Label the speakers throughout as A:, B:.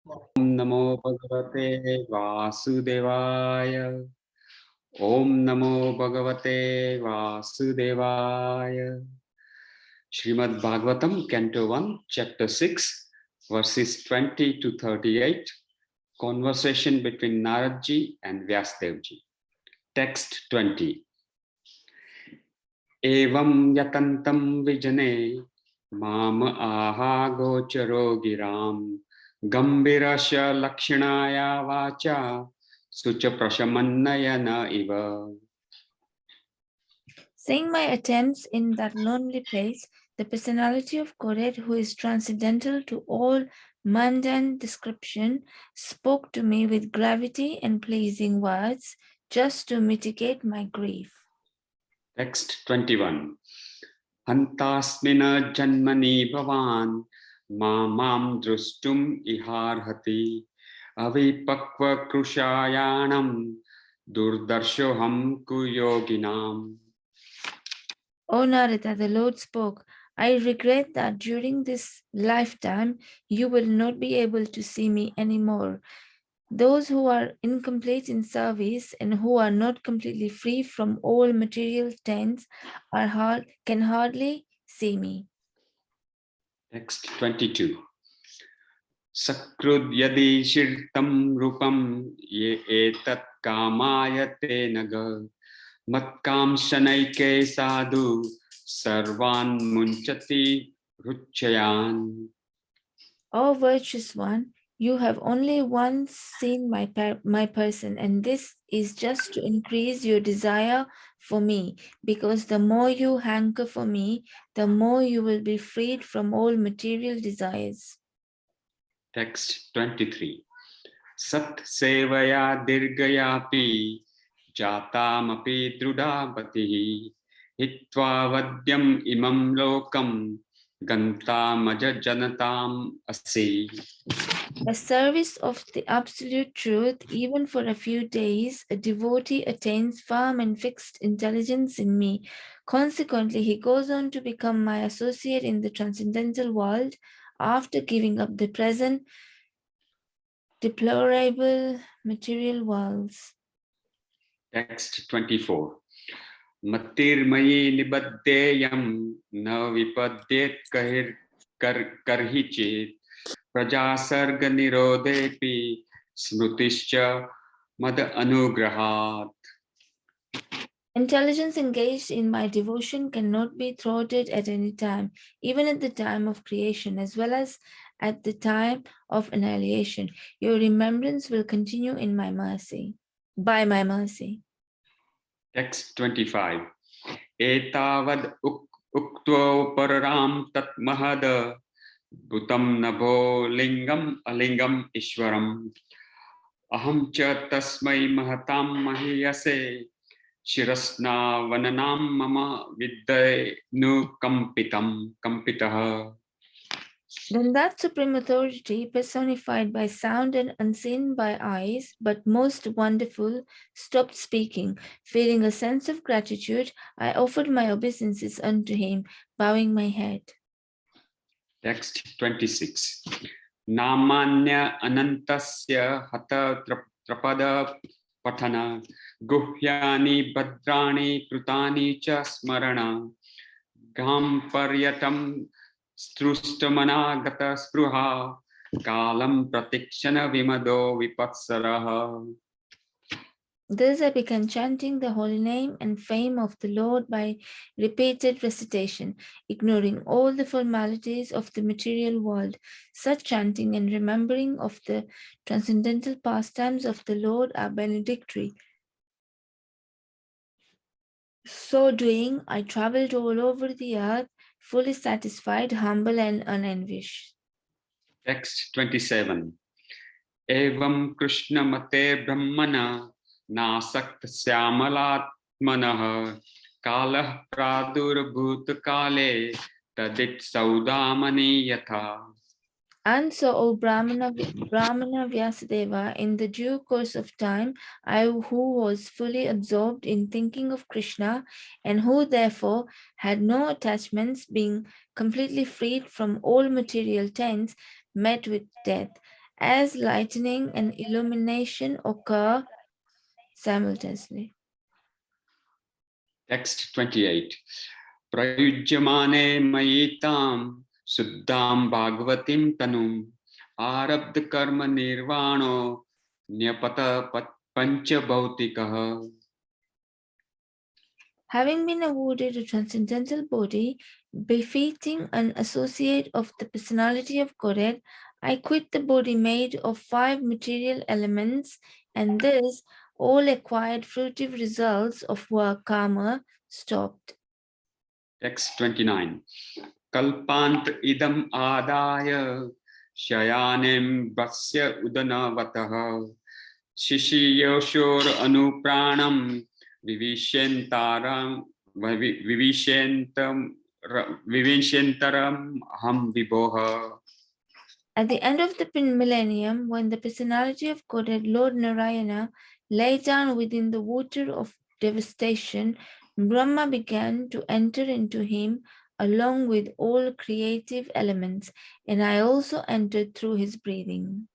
A: Om Namo Bhagavate Vasudevaya. Om Namo Bhagavate Vasudevaya. Srimad Bhagavatam, Canto 1, Chapter 6, verses 20 to 38. Conversation between Naradji and Vyasdevji. Text 20. Evam yatantam vijane mam aha gocharo giram gambirasya lakshanaya vacha sucha prashamannayana iva.
B: Seeing my attempts in that lonely place, the personality of Godhead, who is transcendental to all mundane description, spoke to me with gravity and pleasing words, just to mitigate my grief.
A: Text 21. Hantasmina janmani bhavan mamam drustum iharhati avipakva krushayanam durdarshoham kuyoginam.
B: O Narada, the Lord spoke, I regret that during this lifetime you will not be able to see me anymore. Those who are incomplete in service and who are not completely free from all material taints can hardly see me.
A: Text 22. Sakrud yadi shirtam rupam ye etat kamayate naga matkam shanaike sadhu sarvan munchati ruchayan.
B: O virtuous one, you have only once seen my person, and this is just to increase your desire for me, because the more you hanker for me, the more you will be freed from all material desires.
A: Text 23. Sat sevaya dirgayapi jatamapi drudapatihi hitva vadyam imam lokam gantamaja janatam asi.
B: The service of the absolute truth, even for a few days, a devotee attains firm and fixed intelligence in me. Consequently, he goes on to become my associate in the transcendental world after giving up the present deplorable material worlds.
A: Text 24. Matirmayi nibaddeyam na vipadyet karhi Prajasarga nirodhepi smrutischa mad anugrahat.
B: Intelligence engaged in my devotion cannot be thwarted at any time, even at the time of creation as well as at the time of annihilation. Your remembrance will continue in my mercy, by my mercy.
A: Text 25. Etavad uktvo pararam tat mahada bhutam nabho lingam alingam ishwaram aham cha tasmai mahatam mahiyase shirasna vananam mama vidyai nu kampitaha.
B: Then that supreme authority, personified by sound and unseen by eyes, but most wonderful, stopped speaking. Feeling a sense of gratitude, I offered my obeisances unto him, bowing my head.
A: Text 26. Namanya anantasya hata trapada patana guhyani badrani krutani cha smarana gam paryatam strustamana gata spruha kalam pratikshana vimado vipatsaraha.
B: Thus I began chanting the holy name and fame of the Lord by repeated recitation, ignoring all the formalities of the material world. Such chanting and remembering of the transcendental pastimes of the Lord are benedictory. So doing, I traveled all over the earth, fully satisfied, humble, and unenvious.
A: Text 27. Evam Krishna mate brahmana nasakt syamalatmanah kalah pradur bhut kale tadit saudamani yatha.
B: And so, O Brahmana Vyasadeva, in the due course of time, I who was fully absorbed in thinking of Krishna and who therefore had no attachments, being completely freed from all material taints, met with death. as lightning and illumination occur simultaneously.
A: Text 28. Prayujyamane mayitam suddham bhagavatim tanum arabdha karma nirvano nyapata pancha bhautikaha.
B: Having been awarded a transcendental body, befitting an associate of the personality of Godhead, I quit the body made of 5 material elements, and thus all acquired fruitive results of work karma stopped.
A: Text 29. Kalpant idam adaya shayanem vasya udanavataha shishiyoshor anupranam vivishyentaram vivishyentaram ham viboha.
B: At the end of the millennium, when the personality of Godhead, Lord Narayana, lay down within the water of devastation, Brahma began to enter into him along with all creative elements, and I also entered through his breathing.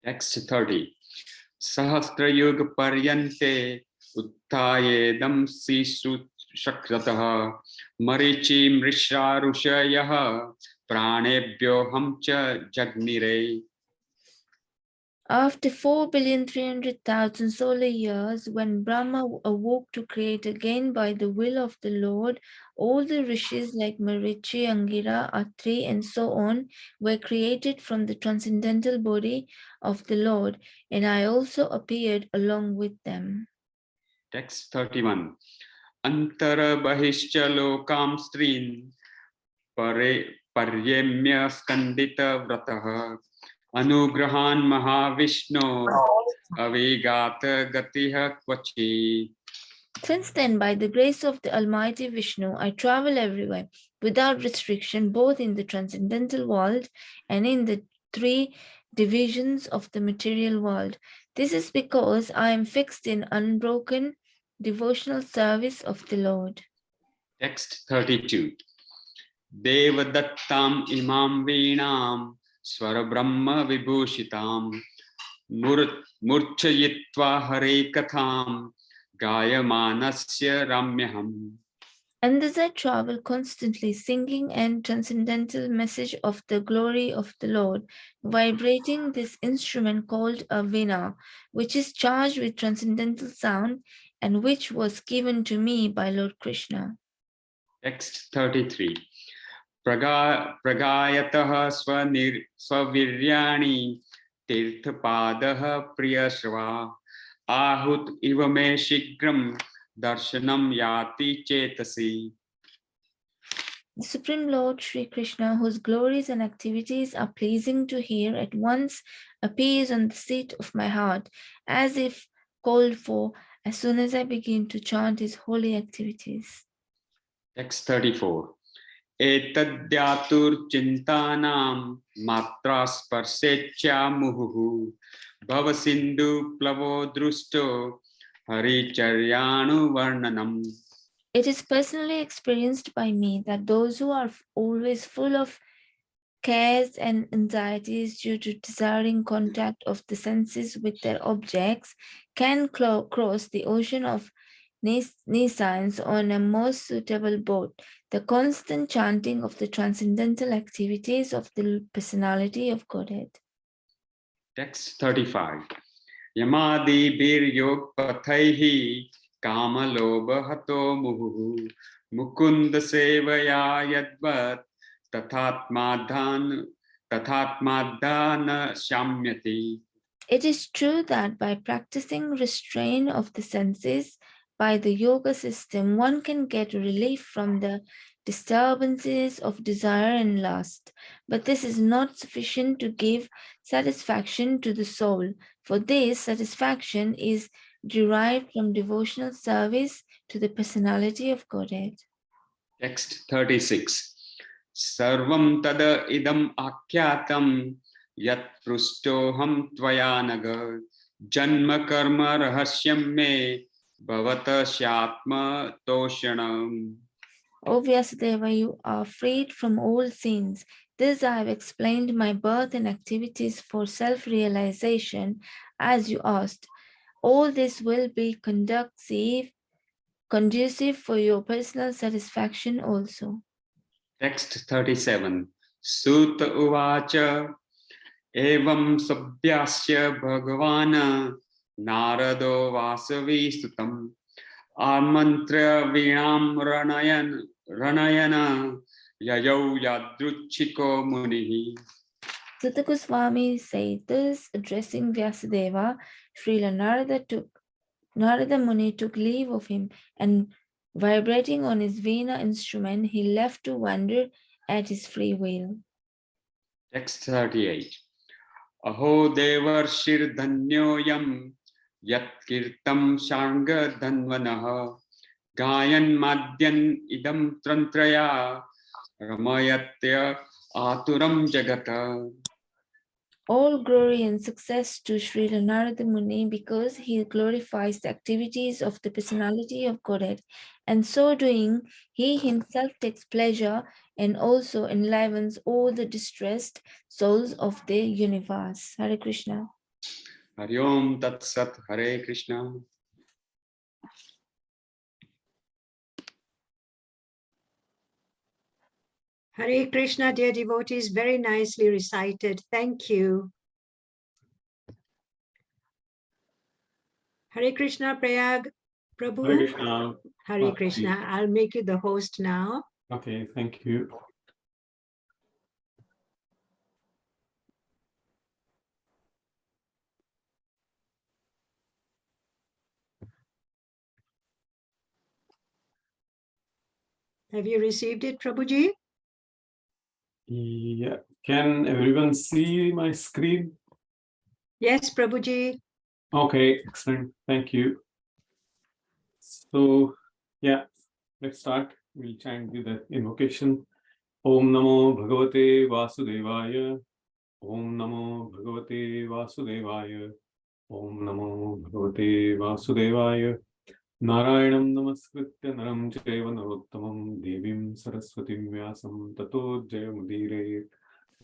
A: Text 30. Sahasra yuga paryante uttayedam sisu shakrataha marichi mrishra rushayaha pranebhyo hamcha jagnire.
B: After 4,300,000 solar years, when Brahma awoke to create again by the will of the Lord, all the rishis like Marichi, Angira, Atri, and so on were created from the transcendental body of the Lord, and I also appeared along with them.
A: Text 31. Antara bahischa lokam strin paryemya skandita vrataha anugrahan mahavishno avigata gatiha kvachi.
B: Since then, by the grace of the Almighty Vishnu, I travel everywhere without restriction, both in the transcendental world and in the 3 divisions of the material world. This is because I am fixed in unbroken devotional service of the Lord.
A: Text 32. Devadattam imam veenam swarabrahma vibhushitam murchayitva hare katham gayamanasya ramyaham.
B: And thus I travel constantly, singing and transcendental message of the glory of the Lord, vibrating this instrument called a veena, which is charged with transcendental sound and which was given to me by Lord Krishna.
A: Text 33. Pragayatah swaviryani tirthapadaha priyashva ahut iva me shigram darshanam yati chetasi.
B: The Supreme Lord Sri Krishna, whose glories and activities are pleasing to hear, at once appears on the seat of my heart, as if called for as soon as I begin to chant his holy activities.
A: Text 34. Etadyatur chintanam matras parsecha muhu bhavasindhu plavo drusto haricharyanu varnanam.
B: It is personally experienced by me that those who are always full of cares and anxieties due to desiring contact of the senses with their objects can cross the ocean of nescience on a most suitable boat. The constant chanting of the transcendental activities of the personality of Godhead.
A: Text 35. Yamadi bir yog pathaihi kamalobhato muhu mukunda sevaya yadvat tathatmadhan shamyati.
B: It is true that by practicing restraint of the senses by the yoga system, one can get relief from the disturbances of desire and lust. But this is not sufficient to give satisfaction to the soul, for this satisfaction is derived from devotional service to the personality of Godhead.
A: Text 36. Sarvam tada idam akyatam yat prustoham tvayanaga janma karma rahasyam me bhavata shyatma toshanam.
B: O Vyasadeva, you are freed from all sins. This I have explained my birth and activities for self-realization as you asked. All this will be conducive for your personal satisfaction also.
A: Text 37. Sutta uvacha evam sabhyasya bhagavana narado vasavi sutam amantra vinam ranayana yayau yadruchiko munihi.
B: Sutta Goswami said this, addressing Vyasadeva. Srila Narada Muni took leave of him, and vibrating on his veena instrument, he left to wander at his free will.
A: Text 38. Aho devarshir dhanyoyam yat kirtam shanga dhanvanaha gayan madyan idam trantraya ramayatya aturam jagata.
B: All glory and success to Srila Narada Muni because he glorifies the activities of the personality of Godhead, and so doing, he himself takes pleasure and also enlivens all the distressed souls of the universe. Hare Krishna.
A: Hari Om Tat Sat. Hare Krishna.
C: Hare Krishna, dear devotees, very nicely recited. Thank you. Hare Krishna, Prayag, Prabhu.
D: Hare Krishna.
C: Hare Krishna. I'll make you the host now.
D: Okay, thank you.
C: Have you received it, Prabhuji?
D: Yeah, can everyone see my screen?
C: Yes, Prabhuji.
D: Okay, excellent. Thank you. So, yeah, let's start. We'll chant with the invocation. Om Namo Bhagavate Vasudevaya. Om Namo Bhagavate Vasudevaya. Om Namo Bhagavate Vasudevaya. Narayanam Namaskritya Naram Chaiva Narottamam Devim Saraswatim Vyasam Tato Jayamudire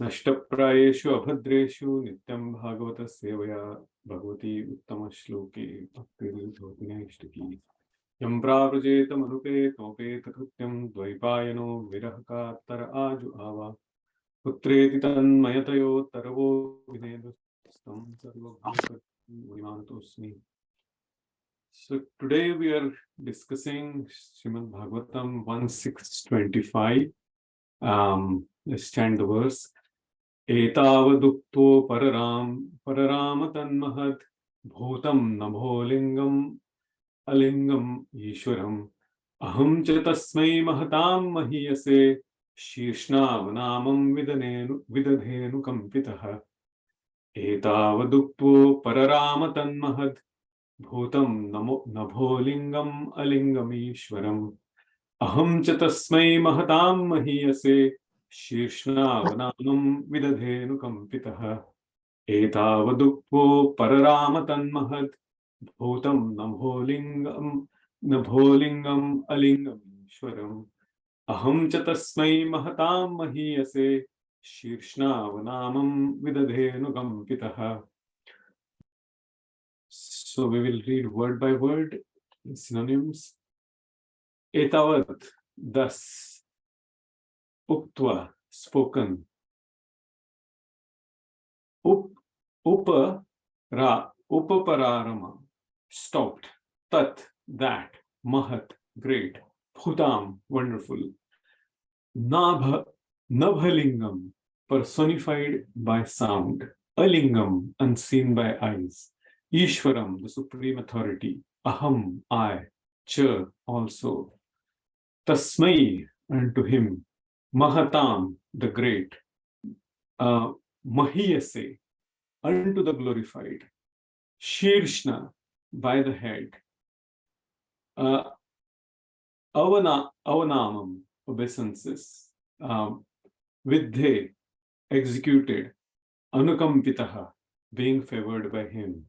D: Nashtaprayeshu Abhadreshu Nityam Bhagavata Sevaya Bhagavati Uttama Shloke Bhakti Dhotinashtaki Yam Pravrajeta Manupe Tope Takrutyam Dvaipayano Virahaka Tara Aju Ava Putreti Tanmayatayo Taravo Vinedustam Sarva Bhagavad Vinantosmi. So today we are discussing Srimad Bhagavatam 1.6.25. Let's chant the verse. Etavadukto pararama tanmahad bhutam nabholingam alingam ishwaram aham cha tasmai mahatam mahiyase shirshnavanamam vidadhenu kampitaha. Etavadukto pararama tanmahad Bhutam nabholingam alingamishwaram aham cha tasmai mahatam mahiyase shirshnavanamam vidadhenu kampitaha etavadukvo pararama tanmahad bhutam nabholingam alingamishwaram aham cha tasmai mahatam mahiyase shirshnavanamam vidadhenu kampitaha. So we will read word by word, synonyms. Etavat, thus. Uktva, spoken. Upapararama, stopped. Tat, that. Mahat, great. Bhutam, wonderful. Nabhalingam, personified by sound. Alingam, unseen by eyes. Ishwaram, the supreme authority. Aham, I. Cha, also. Tasmai, unto him. Mahatam, the great. Mahiyase, unto the glorified. Shirshna, by the head. Avanamam, obeisances. Vidhe, executed. Anukampitaha, being favored by him.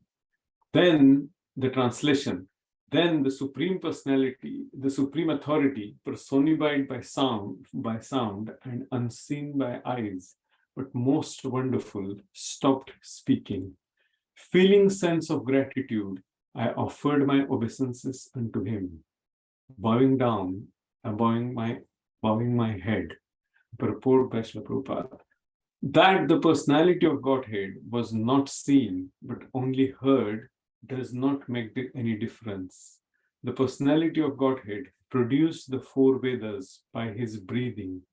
D: Then the translation, then the Supreme Personality, the Supreme Authority, personified by sound and unseen by eyes, but most wonderful, stopped speaking. Feeling sense of gratitude, I offered my obeisances unto him, bowing my head. Purport by Srila Prabhupada. That the personality of Godhead was not seen but only heard does not make any difference. The personality of Godhead produced the four Vedas by his breathing,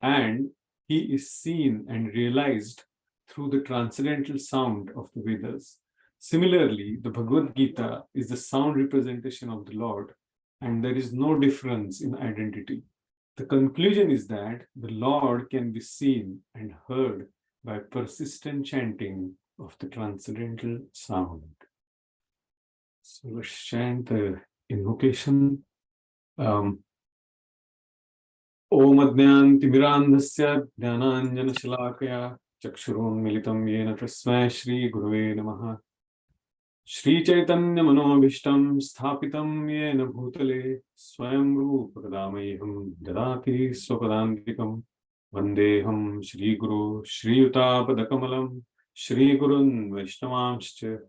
D: and he is seen and realized through the transcendental sound of the Vedas. Similarly, the Bhagavad Gita is the sound representation of the Lord, and there is no difference in identity. The conclusion is that the Lord can be seen and heard by persistent chanting of the transcendental sound. So let's chant the invocation. Om Adnyantimirandhasya Jnananjana Shalakaya Chakshurun Militam Yena Tasmai Shri Gurave Namaha Shri Chaitanya Manobhishtam Sthapitam Yena Bhutale Swayam Rupa Kadamayham Dadati Swapadantikam Vandeham Shri Guru Shri Utapadakamalam Shri Gurun Vaishnavanscha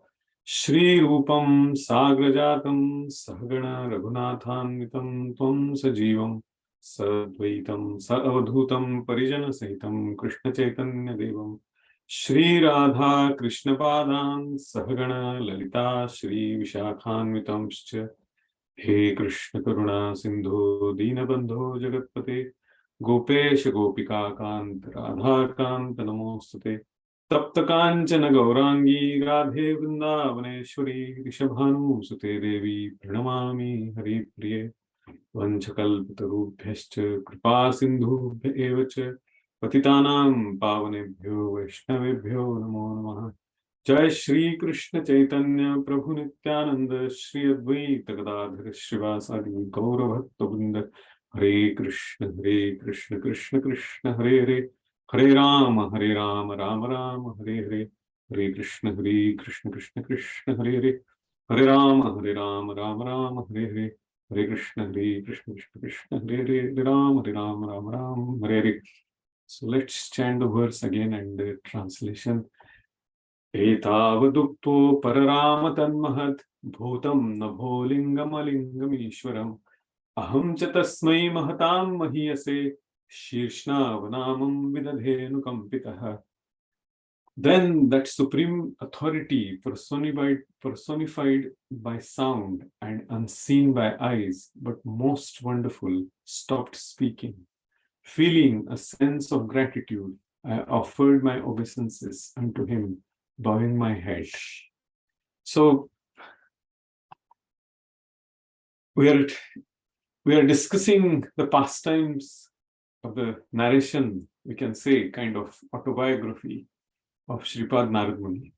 D: Shri Rupam Sagrajatam Sahagana Raghunathanvitam Tvam Sajivam Sadvaitam Saavadhutam Parijana Sahitam Krishna Chaitanya Devam Shri Radha Krishna Padan Sahagana Lalita Shri Vishakhanvitamscha He Krishna Karuna Sindhu Dinabandho Jagatpate Gopesh Gopika Kant Radha Kant Namostate Tapta Kanchana Gaurangi Radhe Vrindavaneshwari Rishabhanu Sute Devi Pranamami Hari Priye Vanchakalpatarubhyascha Kripa Sindhu Evacha Patitanam Pavanebhyo Vaishnavebhyo Namo Namaha Jai Shri Krishna Chaitanya Prabhu Nityananda Shri Advaita Gadadhara Srivasadi Gaura Bhakta Vrinda Hare Krishna Krishna Krishna Hare Hare Hare Rama Rama Rama Hare Hare Hare Krishna Krishna Krishna Hare Hare Hare Rama Rama Rama Hare Hare Hare Krishna Krishna Krishna Hare Hare Hare Rama Rama Hare Hare. So let's chant the verse again and the translation. Etavadukto pararama tanmahat bhutam nabho lingam alingam ishwaram aham cha tasmai mahatam mahiyase shirshna vanamam vidadhenu kampitaha. Then that supreme authority personified by sound and unseen by eyes, but most wonderful, stopped speaking. Feeling a sense of gratitude, I offered my obeisances unto him, bowing my head. So we are discussing the pastimes of the narration, we can say, kind of autobiography of Shripad Narad Muni.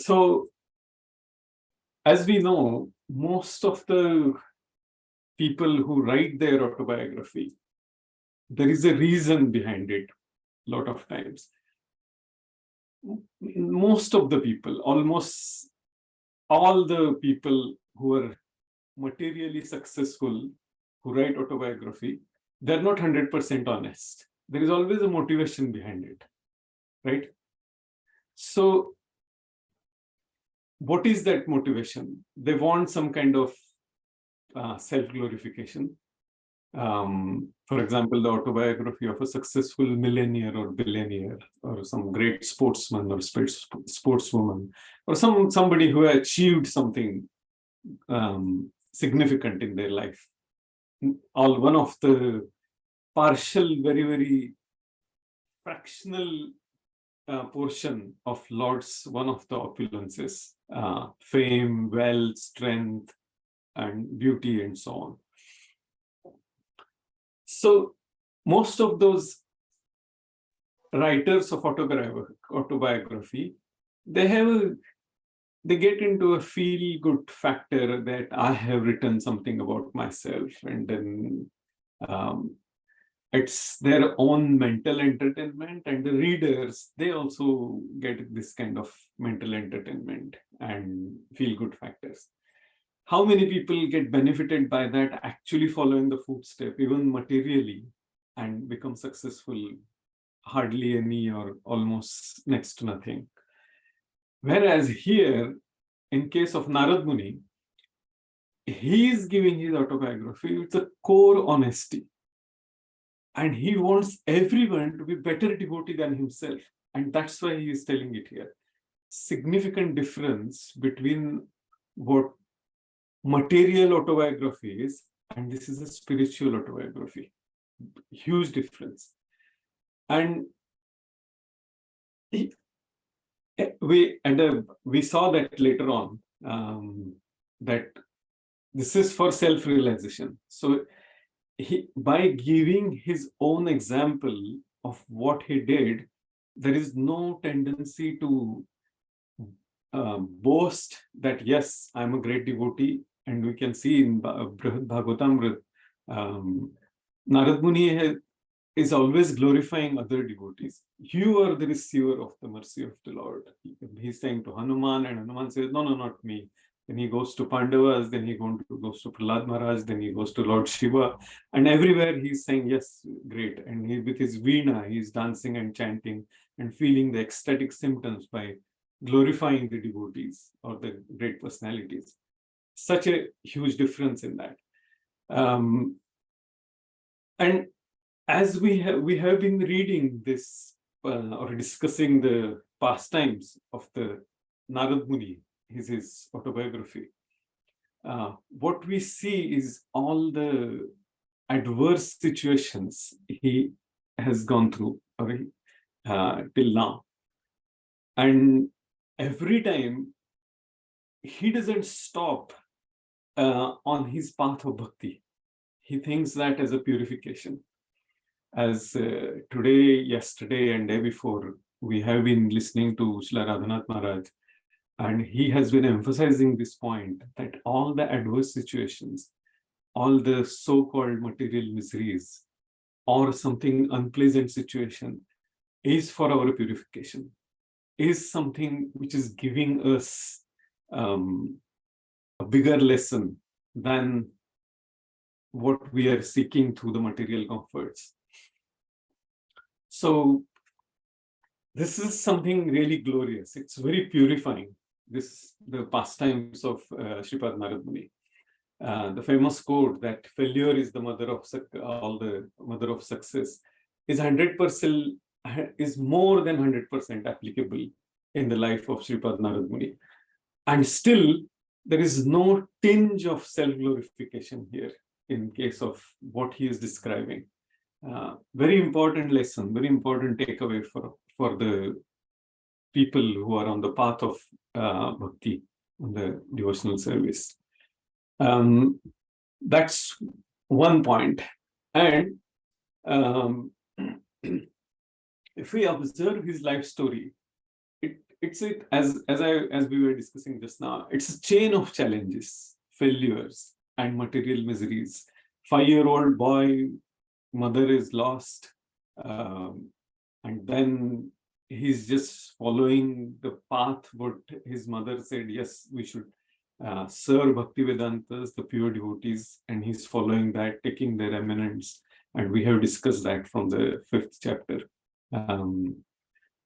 D: So, as we know, most of the people who write their autobiography, there is a reason behind it, a lot of times. Most of the people, almost all the people who are materially successful, who write autobiography, they're not 100% honest. There is always a motivation behind it, right? So, what is that motivation? They want some kind of self-glorification. For example, the autobiography of a successful millionaire or billionaire, or some great sportsman or sportswoman, or somebody who achieved something significant in their life. One of the partial, very, very fractional portion of Lord's one of the opulences, fame, wealth, strength, and beauty, and so on. So most of those writers of autobiography, they get into a feel-good factor that I have written something about myself, and then it's their own mental entertainment, and the readers, they also get this kind of mental entertainment and feel good factors. How many people get benefited by that, actually following the footstep, even materially, and become successful? Hardly any, or almost next to nothing. Whereas here, in case of Narad Muni, he is giving his autobiography with a core honesty. And he wants everyone to be better devotee than himself. And that's why he is telling it here. Significant difference between what material autobiography is, and this is a spiritual autobiography. Huge difference. And we saw that later on, that this is for self-realization. So by giving his own example of what he did, there is no tendency to boast that, yes, I'm a great devotee. And we can see in Brihad Bhagavatamrita, Narad Muni is always glorifying other devotees. You are the receiver of the mercy of the Lord. He's saying to Hanuman, and Hanuman says, no, not me. Then he goes to Pandavas, then he goes to Prahlad Maharaj, then he goes to Lord Shiva. And everywhere he's saying, yes, great. And with his veena, he's dancing and chanting and feeling the ecstatic symptoms by glorifying the devotees or the great personalities. Such a huge difference in that. And as we have been reading this or discussing the pastimes of the Narad Muni, his autobiography, what we see is all the adverse situations he has gone through till now. And every time he doesn't stop on his path of bhakti. He thinks that as a purification. As today, yesterday, and day before, we have been listening to Srila Radhanath Maharaj, and he has been emphasizing this point that all the adverse situations, all the so-called material miseries, or something unpleasant situation, is for our purification, is something which is giving us a bigger lesson than what we are seeking through the material comforts. So this is something really glorious. It's very purifying, the pastimes of Sripad Narad Muni. The famous quote that failure is the mother of success is 100%, is more than 100% applicable in the life of Sripad Narad Muni. And still, there is no tinge of self-glorification here in case of what he is describing. Very important lesson, very important takeaway for the people who are on the path of bhakti, on the devotional service. That's one point. And if we observe his life story, as we were discussing just now, it's a chain of challenges, failures, and material miseries. 5-year-old boy, mother is lost, and then he's just following the path what his mother said, yes, we should serve Bhaktivedantas, the pure devotees, and he's following that, taking their eminence. And we have discussed that from the 5th chapter.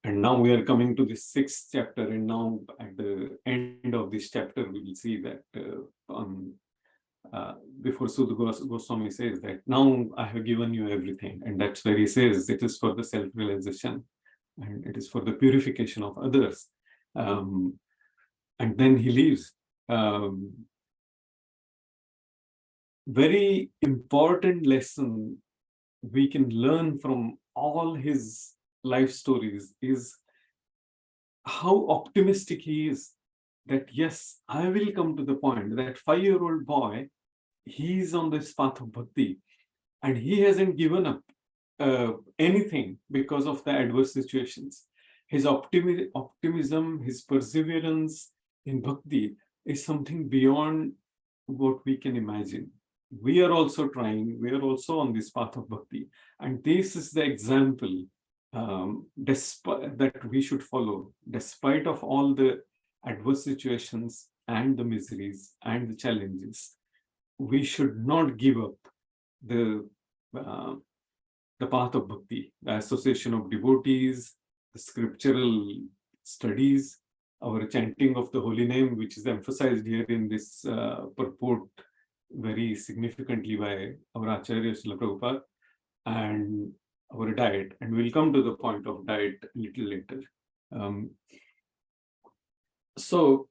D: And now we are coming to the 6th chapter, and now at the end of this chapter, we will see that before Sudha Goswami says that, now I have given you everything. And that's where he says it is for the self-realization and it is for the purification of others. And then he leaves. Very important lesson we can learn from all his life stories is how optimistic he is, that yes, I will come to the point that 5-year-old boy, he is on this path of bhakti and he hasn't given up anything because of the adverse situations. His optimism, his perseverance in bhakti is something beyond what we can imagine. we are also trying, we are also on this path of bhakti. And this is the example that we should follow, despite of all the adverse situations and the miseries and the challenges. We should not give up the path of bhakti, the association of devotees, the scriptural studies, our chanting of the holy name, which is emphasized here in this purport very significantly by our Acharya Srila Prabhupada, and our diet. And we'll come to the point of diet a little later. So,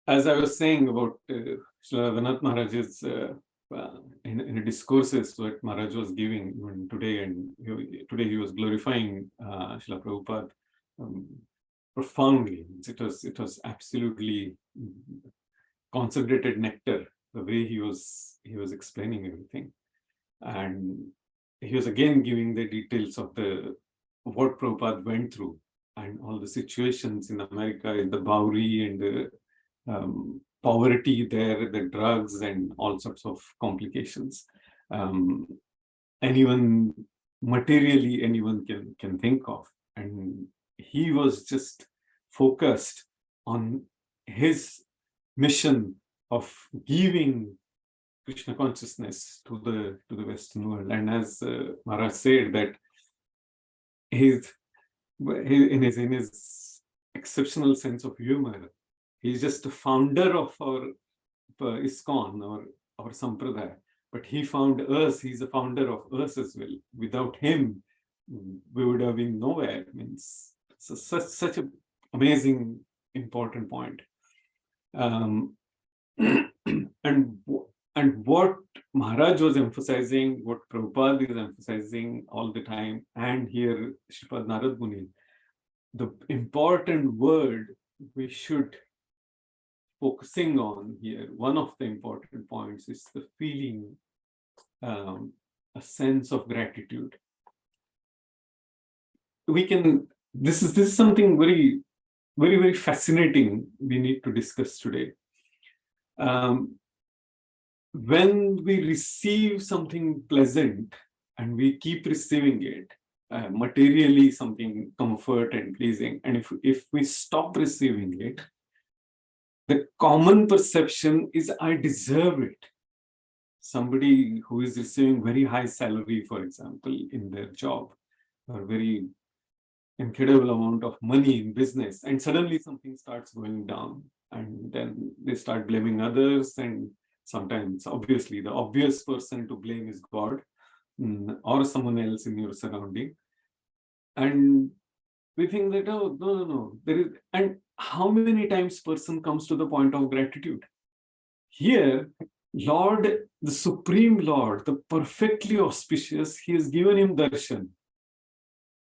D: as I was saying about Srila Raghunath Maharaj's in a discourses that Maharaj was giving even today, and today he was glorifying Srila Prabhupada profoundly. It was absolutely concentrated nectar, the way he was explaining everything. And he was again giving the details of what Prabhupada went through and all the situations in America, in the Bowery and the poverty there, the drugs and all sorts of complications. Anyone materially, anyone can think of. And he was just focused on his mission of giving Krishna consciousness to the Western world. And as Maharaj said, that in his exceptional sense of humor, he's just the founder of our ISKCON, our Sampradaya. But he found us, he's the founder of us as well. Without him, we would have been nowhere. I mean, such an amazing, important point. And what Maharaj was emphasizing, what Prabhupada is emphasizing all the time, and here Sripad Narad Muni, the important word we should focusing on here, one of the important points is the feeling, a sense of gratitude. This is something very, very, very fascinating we need to discuss today. When we receive something pleasant and we keep receiving it, materially something comfort and pleasing, and if we stop receiving it, the common perception is I deserve it. Somebody who is receiving very high salary, for example, in their job, or very incredible amount of money in business, and suddenly something starts going down, and then they start blaming others, and sometimes, obviously, the obvious person to blame is God or someone else in your surrounding. And we think that, oh, no, there is, and how many times person comes to the point of gratitude? Here, Lord, the Supreme Lord, the perfectly auspicious, he has given him darshan.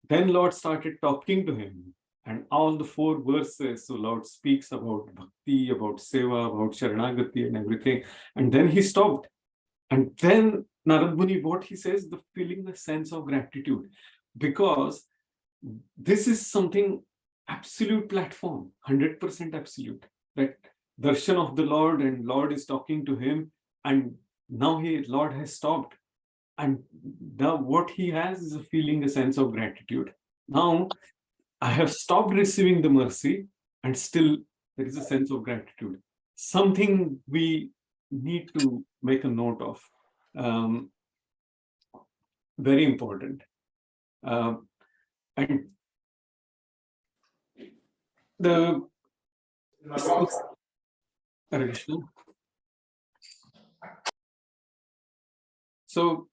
D: Then Lord started talking to him. And all the 4 verses, so Lord speaks about bhakti, about seva, about sharanagati and everything. And then he stopped. And then Narad Muni, what he says, the feeling, the sense of gratitude. Because this is something absolute platform, 100% absolute. That darshan of the Lord, and Lord is talking to him. And now Lord has stopped. And what he has is a feeling, a sense of gratitude. Now, I have stopped receiving the mercy, and still there is a sense of gratitude. Something we need to make a note of. Very important. And the Hare Krishna. So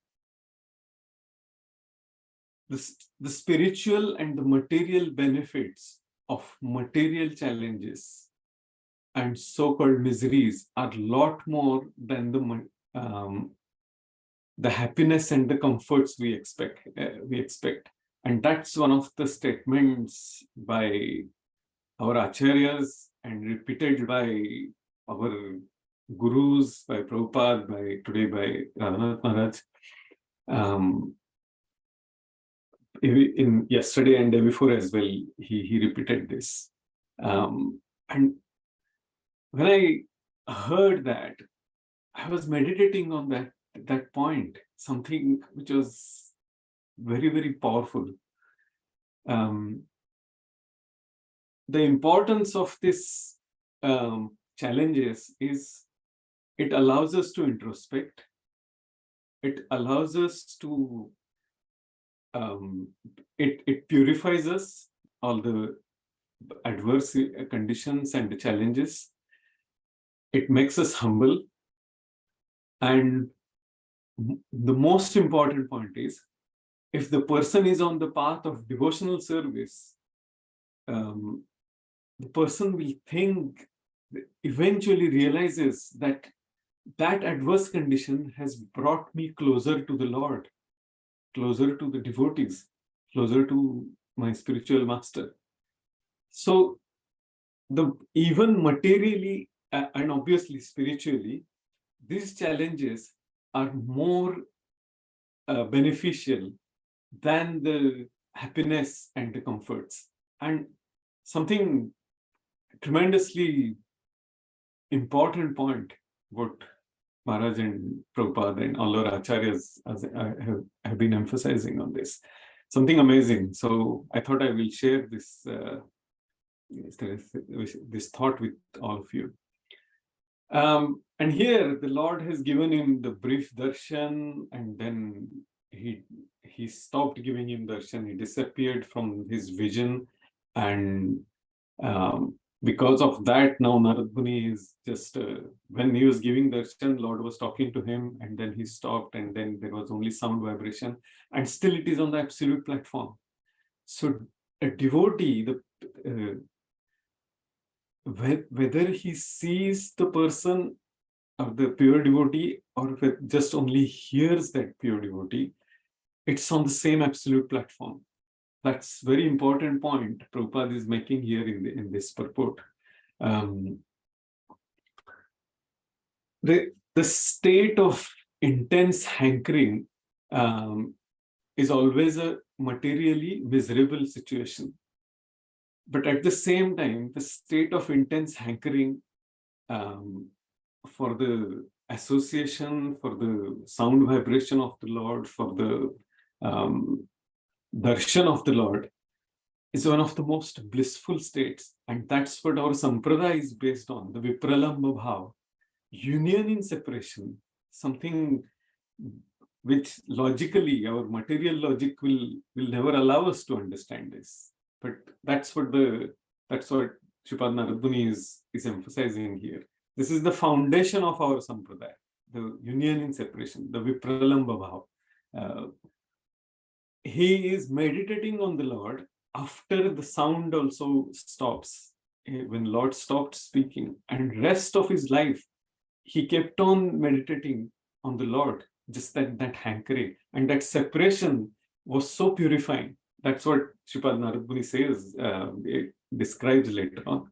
D: the spiritual and the material benefits of material challenges and so-called miseries are a lot more than the happiness and the comforts we expect. And that's one of the statements by our acharyas and repeated by our gurus, by Prabhupada, today by Raghunath Maharaj. In yesterday and day before as well, he repeated this. And when I heard that, I was meditating on that point, something which was very, very powerful. The importance of this challenges is it allows us to introspect. It allows us to, it purifies us, all the adverse conditions and the challenges. It makes us humble. And the most important point is, if the person is on the path of devotional service, the person will think, eventually realizes that adverse condition has brought me closer to the Lord, closer to the devotees, closer to my spiritual master. So even materially and obviously spiritually, these challenges are more beneficial than the happiness and the comforts. And something tremendously important point, what Maharaj and Prabhupada and all our acharyas have been emphasizing on this. Something amazing. So I thought I will share this thought with all of you. And here the Lord has given him the brief darshan, and then he stopped giving him darshan. He disappeared from his vision, and because of that, now Narad Muni is just when he was giving darshan, Lord was talking to him, and then he stopped, and then there was only sound vibration, and still it is on the absolute platform. So a devotee, whether he sees the person of the pure devotee or just only hears that pure devotee, it's on the same absolute platform. That's very important point Prabhupada is making here in this purport. The state of intense hankering is always a materially miserable situation. But at the same time, the state of intense hankering for the association, for the sound vibration of the Lord, for the darshan of the Lord, is one of the most blissful states. And that's what our sampradaya is based on, the vipralamba bhav, union in separation, something which logically, our material logic will never allow us to understand this. But that's what Sripad Narad Muni is emphasizing here. This is the foundation of our sampradaya, the union in separation, the vipralamba bhav. He is meditating on the Lord after the sound also stops. When Lord stopped speaking, and rest of his life, he kept on meditating on the Lord, just that hankering. And that separation was so purifying. That's what Sripad Narad Muni says, it describes later on.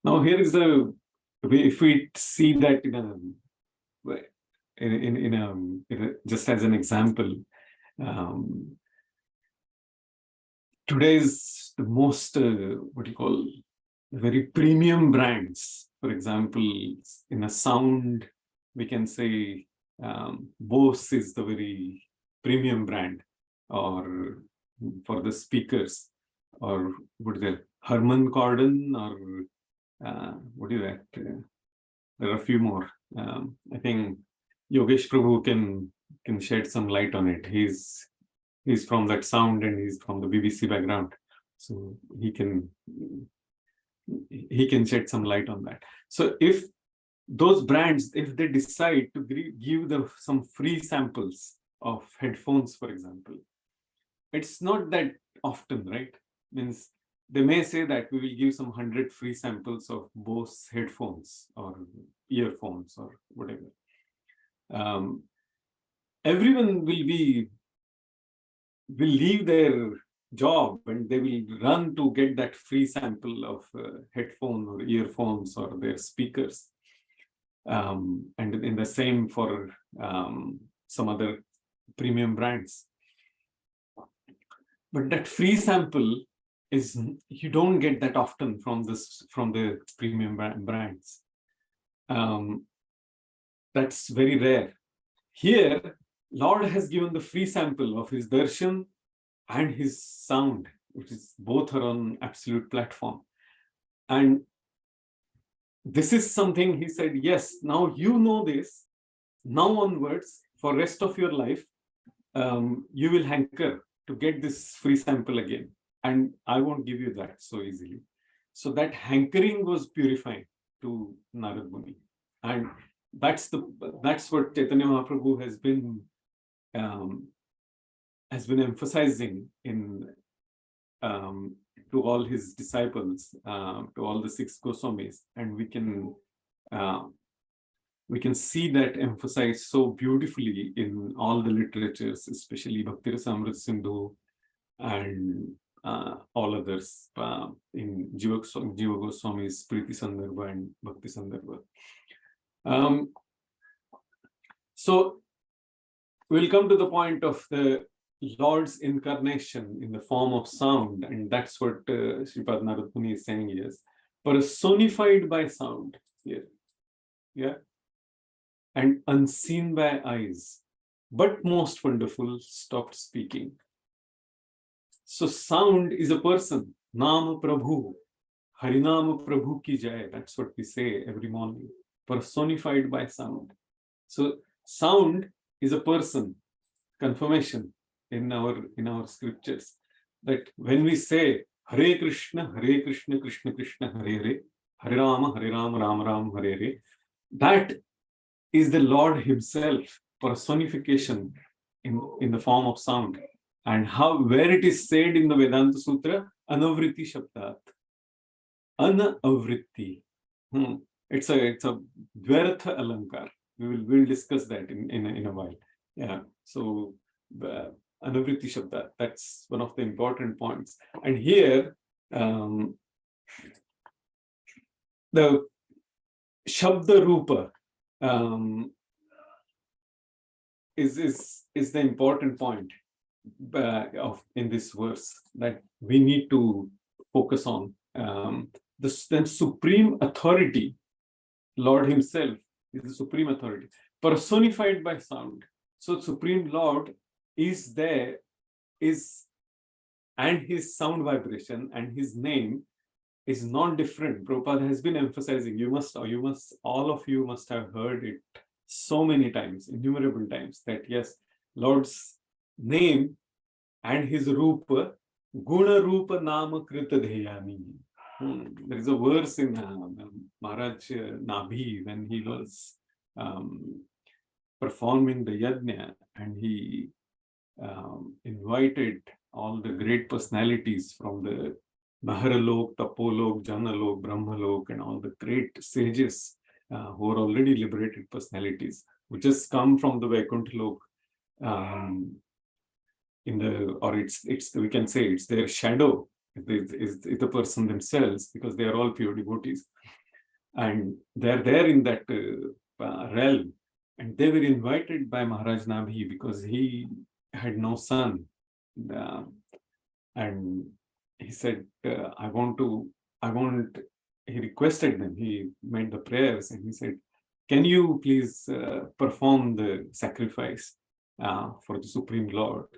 D: Now here is if we see that just as an example, today's the most very premium brands. For example, in a sound, we can say Bose is the very premium brand, or for the speakers, or what is that, Harman Kardon, or what is that? There are a few more. I think Yogesh Prabhu can shed some light on it. He's from that sound, and he's from the BBC background, so he can shed some light on that. So if those brands, if they decide to give some free samples of headphones, for example, it's not that often, right? Means they may say that we will give some 100 free samples of Bose headphones or earphones or whatever. Everyone will leave their job and they will run to get that free sample of headphone or earphones or their speakers. And in the same for some other premium brands. But that free sample is, you don't get that often from the premium brands. That's very rare. Here, Lord has given the free sample of his darshan and his sound, which is both are on absolute platform. And this is something he said, yes, now you know this, now onwards, for rest of your life, you will hanker to get this free sample again. And I won't give you that so easily. So that hankering was purifying to Narad Muni. And that's what Chaitanya Mahaprabhu has been emphasizing in to all his disciples, to all the 6 Goswamis, and we can see that emphasized so beautifully in all the literatures, especially Bhakti Rasamrita Sindhu and all others in Jiva Goswami's Priti Sandarbha and Bhakti Sandarbha. So we'll come to the point of the Lord's incarnation in the form of sound, and that's what Sripad Narad Muni is saying is personified by sound here, yeah, and unseen by eyes, but most wonderful, stopped speaking. So sound is a person, Nama Prabhu, Harinama Prabhu ki jai. That's what we say every morning, personified by sound. So sound is a person, confirmation in our scriptures, that when we say Hare Krishna, Krishna Krishna, Hare Rama, Rama Ram, Hare Hare, that is the Lord himself, personification in the form of sound. And where it is said in the Vedanta Sutra, Anavritti Shabdat. Anavritti. It's a Dvartha Alankar. We'll discuss that in a while. Yeah. So Anavritti Shabdat, that's one of the important points. And here the Shabda Rupa is the important point in this verse that we need to focus on. The supreme authority, Lord himself is the supreme authority, personified by sound. So Supreme Lord is there, and his sound vibration and his name is not different. Prabhupada has been emphasizing, all of you must have heard it so many times, innumerable times, that yes, Lord's name and his rupa, guna rupa nama krita dheyami. There is a verse in Maharaj Nabhi when he was performing the yajna, and he invited all the great personalities from the Maharalok, Tapolok, Janalok, Brahmalok, and all the great sages who are already liberated personalities, who just come from the Vaikuntha Lok, we can say it's their shadow, is the person themselves, because they are all pure devotees, and they're there in that realm. And they were invited by Maharaj Nabhi because he had no son, and he said, he requested them, he made the prayers, and he said, can you please perform the sacrifice for the Supreme Lord?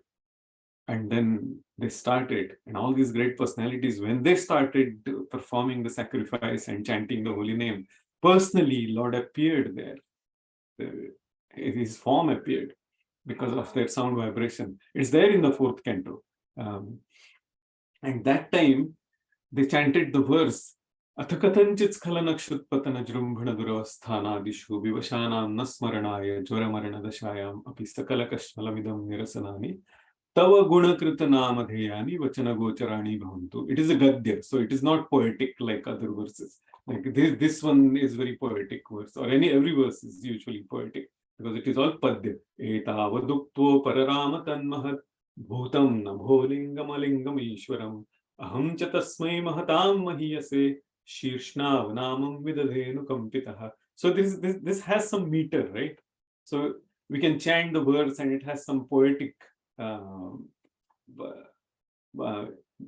D: And then they started, and all these great personalities, when they started performing the sacrifice and chanting the holy name, personally, Lord appeared there. His form appeared because of their sound vibration. It's there in the 4th canto. And that time, they chanted the verse, Athakatanchit skhalanakshut patana jrumbhana duravasthanadishu vivashanam nasmaranaya jvaramarana dashayam api sakalakashmalamidam nirasanani Tava gunakrita namadheyani vachana gocharani bhavantu. It is a gadya, so it is not poetic like other verses. Like this one is very poetic verse, or every verse is usually poetic because it is all padya. Etavadukto pararama tanmahat bhutam nabholingam alingam ishwaram aham chatasmai mahatam mahiyase shirshnav namam vidadhenu kampitaha. So this has some meter, right? So we can chant the verse and it has some poetic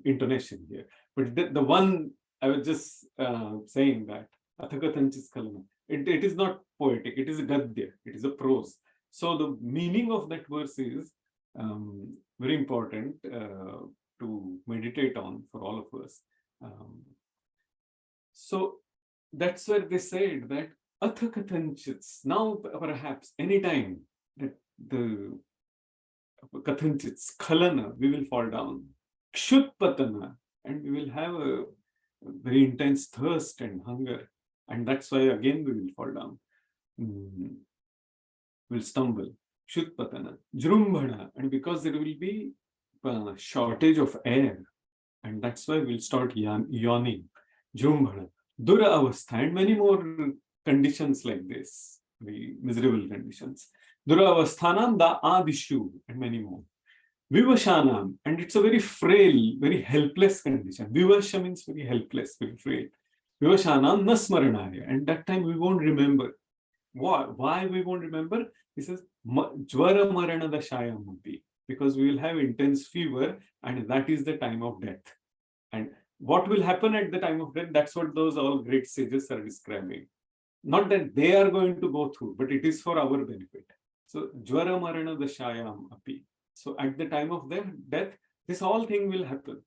D: intonation here. But the one I was just saying that Athakatanchis Kalana, it is not poetic, it is a gadya, it is a prose. So the meaning of that verse is very important to meditate on for all of us. So that's where they said that atha kathanchits, now perhaps anytime that the kathanchits, khalana, we will fall down, kshutpatana, and we will have a very intense thirst and hunger, and that's why again we will fall down, will stumble, kshutpatana, jrumbhana, and because there will be shortage of air, and that's why we'll start yawning, jrumbhana, dura avastha, and many more conditions like this, very miserable conditions. Duravasthanam da adishu, and many more. Vivashanam, and it's a very frail, very helpless condition. Vivasha means very helpless, very frail. Vivashanam nasmaranaya, and that time we won't remember. Why we won't remember? He says, Jvara marana dashayam mati, because we will have intense fever, and that is the time of death. And what will happen at the time of death? That's what those all great sages are describing. Not that they are going to go through, but it is for our benefit. So, Jvara marana dashayam api. So, at the time of their death, this whole thing will happen.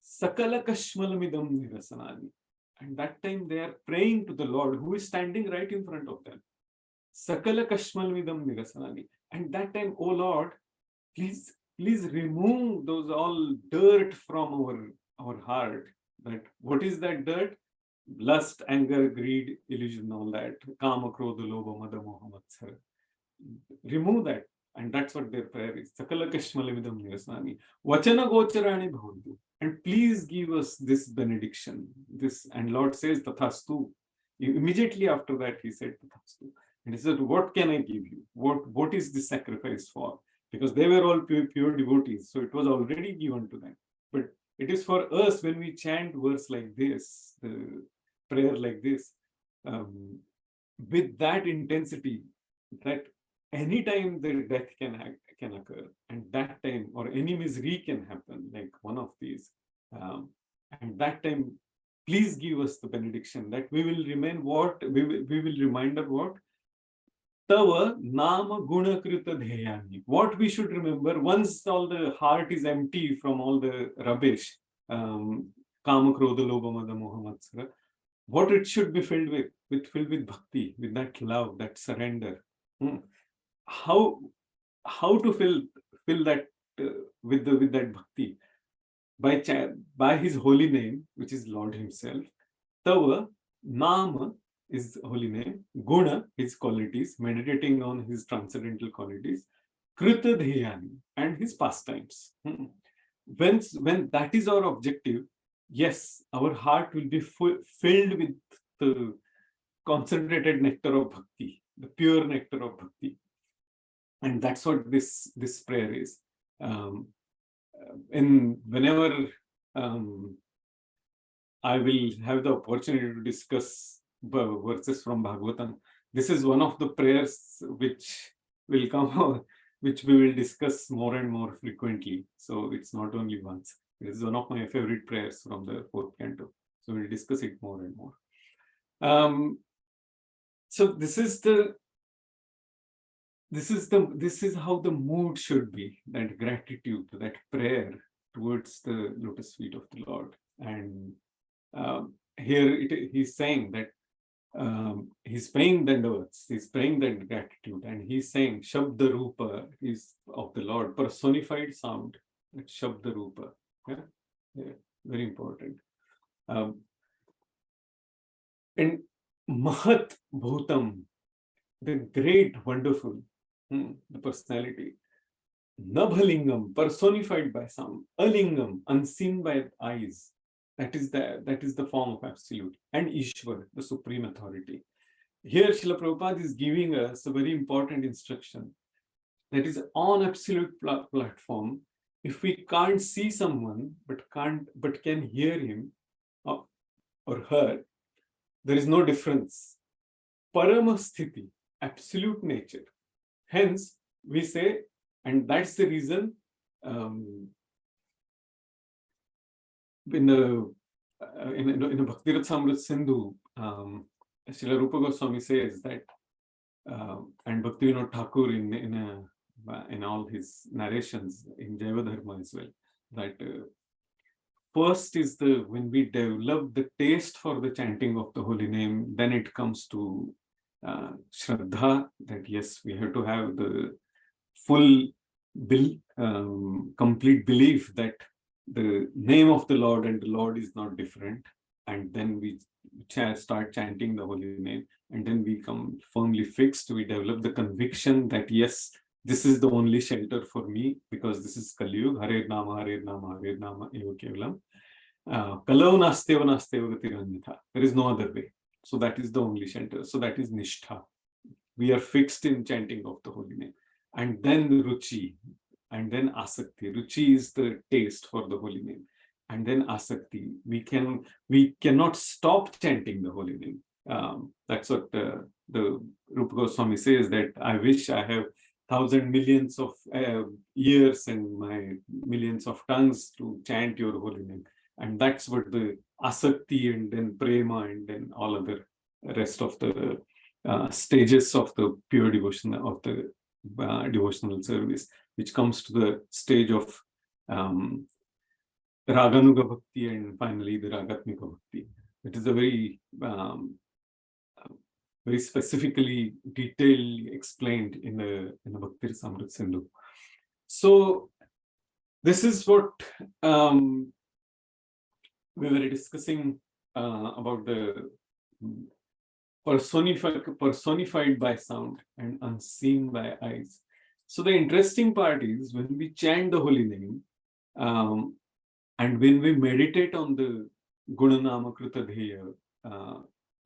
D: Sakala kashmalamidam nirasanani. And that time they are praying to the Lord, who is standing right in front of them. Sakala kashmalamidam nirasanani. And that time, oh Lord, please remove those all dirt from our heart. That what is that dirt? Lust, anger, greed, illusion, all that. Kama, krodha, lobha, mada, moha, matsara. Remove that. And that's what their prayer is. Sakala kashmalamidam nirasnani. Vachana gocharani bhavantu. And please give us this benediction. This, and Lord says, tathastu. Immediately after that, he said, tathastu. And he said, what can I give you? What is this sacrifice for? Because they were all pure devotees. So it was already given to them. But it is for us when we chant verse like this, the prayer like this, with that intensity, that anytime the death can occur, and that time, or any misery can happen, like one of these, and that time, please give us the benediction that we will remain what? We will remember what? Tava nama guna krita dheyani. What we should remember once all the heart is empty from all the rubbish, kama krodha lobha mada moha matsara, what it should be filled with bhakti, with that love, that surrender. How to fill that with that bhakti? By his holy name, which is Lord himself. Tava nama is holy name, guna, his qualities, meditating on his transcendental qualities, krita dheyani, and his pastimes. When that is our objective, yes, our heart will be filled with the concentrated nectar of bhakti, the pure nectar of bhakti. And that's what this prayer is. And whenever I will have the opportunity to discuss verses from Bhagavatam, this is one of the prayers which will come, which we will discuss more and more frequently. So it's not only once. It is one of my favorite prayers from the fourth canto. So we'll discuss it more and more. So this is how the mood should be, that gratitude, that prayer towards the lotus feet of the Lord. And here he's saying that he's praying the words, he's praying that gratitude, and he's saying Shabda Rupa is of the Lord, personified sound, that Shabda Rupa. Yeah, very important. And Mahat Bhutam, the great, wonderful, the personality. Nabhalingam, personified by sound. Alingam, unseen by eyes. That is the form of absolute. And Ishwar, the supreme authority. Here Srila Prabhupada is giving us a very important instruction. That is, on absolute platform, if we can't see someone but can hear him or her, there is no difference. Paramasthiti, absolute nature. Hence, we say, and that's the reason in the Bhakti Rasamrita Sindhu, Srila Rupa Goswami says that, and Bhaktivinoda Thakur in all his narrations in Jaiva Dharma as well, that first is when we develop the taste for the chanting of the holy name, then it comes to Shraddha, that yes, we have to have the full complete belief that the name of the Lord and the Lord is not different. And then we start chanting the holy name, and then we come firmly fixed. We develop the conviction that yes, this is the only shelter for me, because this is Kali Yuga. Hare Nama, Hare Nama, Hare Nama eva kevalam. Kalau nasteva nasteva gatiranyatha. There is no other way. So that is the only shelter. So that is Nishtha. We are fixed in chanting of the holy name. And then Ruchi, and then Asakti. Ruchi is the taste for the holy name. And then Asakti. We cannot stop chanting the holy name. That's what the Rupa Goswami says, that I wish I have 1,000 millions of years and my millions of tongues to chant your holy name. And that's what the Asakti and then Prema and then all other rest of the stages of the pure devotion of the devotional service, which comes to the stage of Raganuga Bhakti and finally the Ragatmika Bhakti. It is a very very specifically detailed explained in the Bhakti Rasamrita Sindhu. So this is what we were discussing about the personified by sound and unseen by eyes. So the interesting part is when we chant the holy name and when we meditate on the Gunanama Krita Dheya,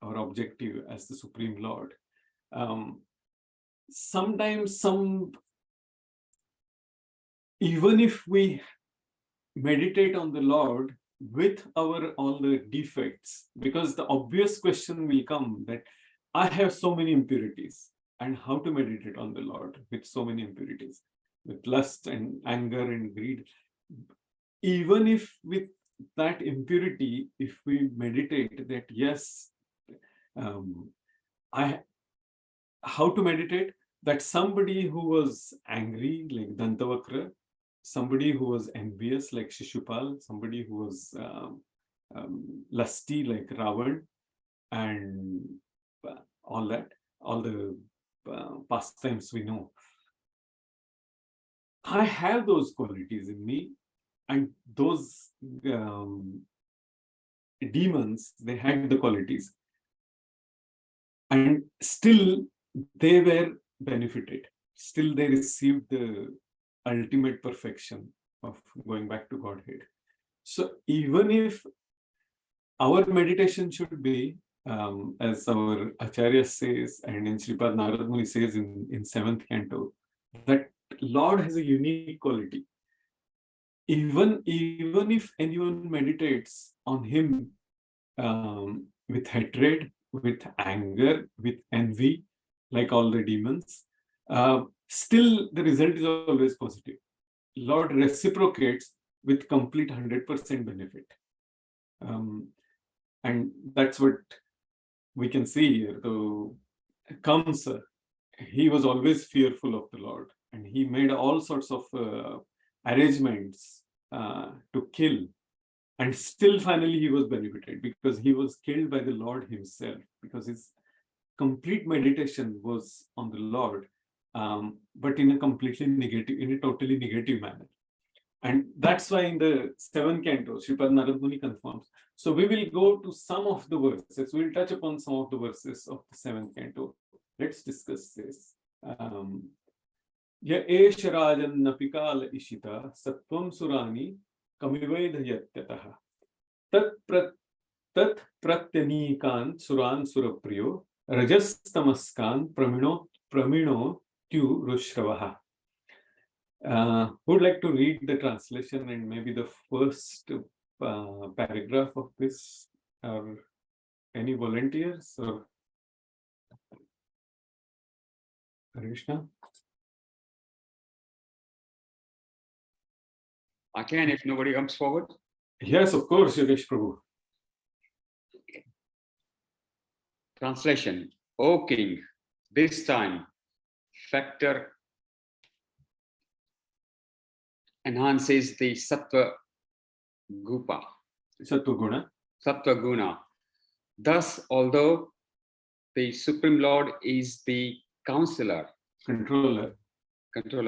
D: our objective as the Supreme Lord, sometimes even if we meditate on the Lord with all the defects, because the obvious question will come that I have so many impurities, and how to meditate on the Lord with so many impurities, with lust and anger and greed. Even if with that impurity, if we meditate that yes, how to meditate, that somebody who was angry like Dantavakra, somebody who was envious like Shishupal, somebody who was lusty like Ravan, and all the pastimes we know. I have those qualities in me, and those demons, they had the qualities, and still they were benefited. Still they received the ultimate perfection of going back to Godhead. So even if our meditation should be, as our Acharya says, and in Sripad Narad Muni says in 7th canto, that Lord has a unique quality. Even if anyone meditates on him with hatred, with anger, with envy, like all the demons, still the result is always positive. Lord reciprocates with complete 100% benefit. And that's what we can see here. So Kamsa, he was always fearful of the Lord, and he made all sorts of arrangements to kill. And still finally he was benefited, because he was killed by the Lord himself, because his complete meditation was on the Lord, but in a totally negative manner. And that's why in the 7th canto, Sripad Narad Muni confirms. So we will go to some of the verses. We'll touch upon some of the verses of the 7th canto. Let's discuss this. Ya esh rajan napikala ishita sattvam surani kamivedhayatyataha tat pratyanikan suran surapriyo rajas tamaskan pramino tu rushravaha. Who would like to read the translation and maybe the first paragraph of this, or any volunteers, or Krishna?
A: I can, if nobody comes forward.
D: Yes, of course, Yogesh Prabhu.
A: Translation. O king, this time factor enhances the sattva gupa,
D: Sattva
A: sattva guna. Thus, although the Supreme Lord is the counselor,
D: controller.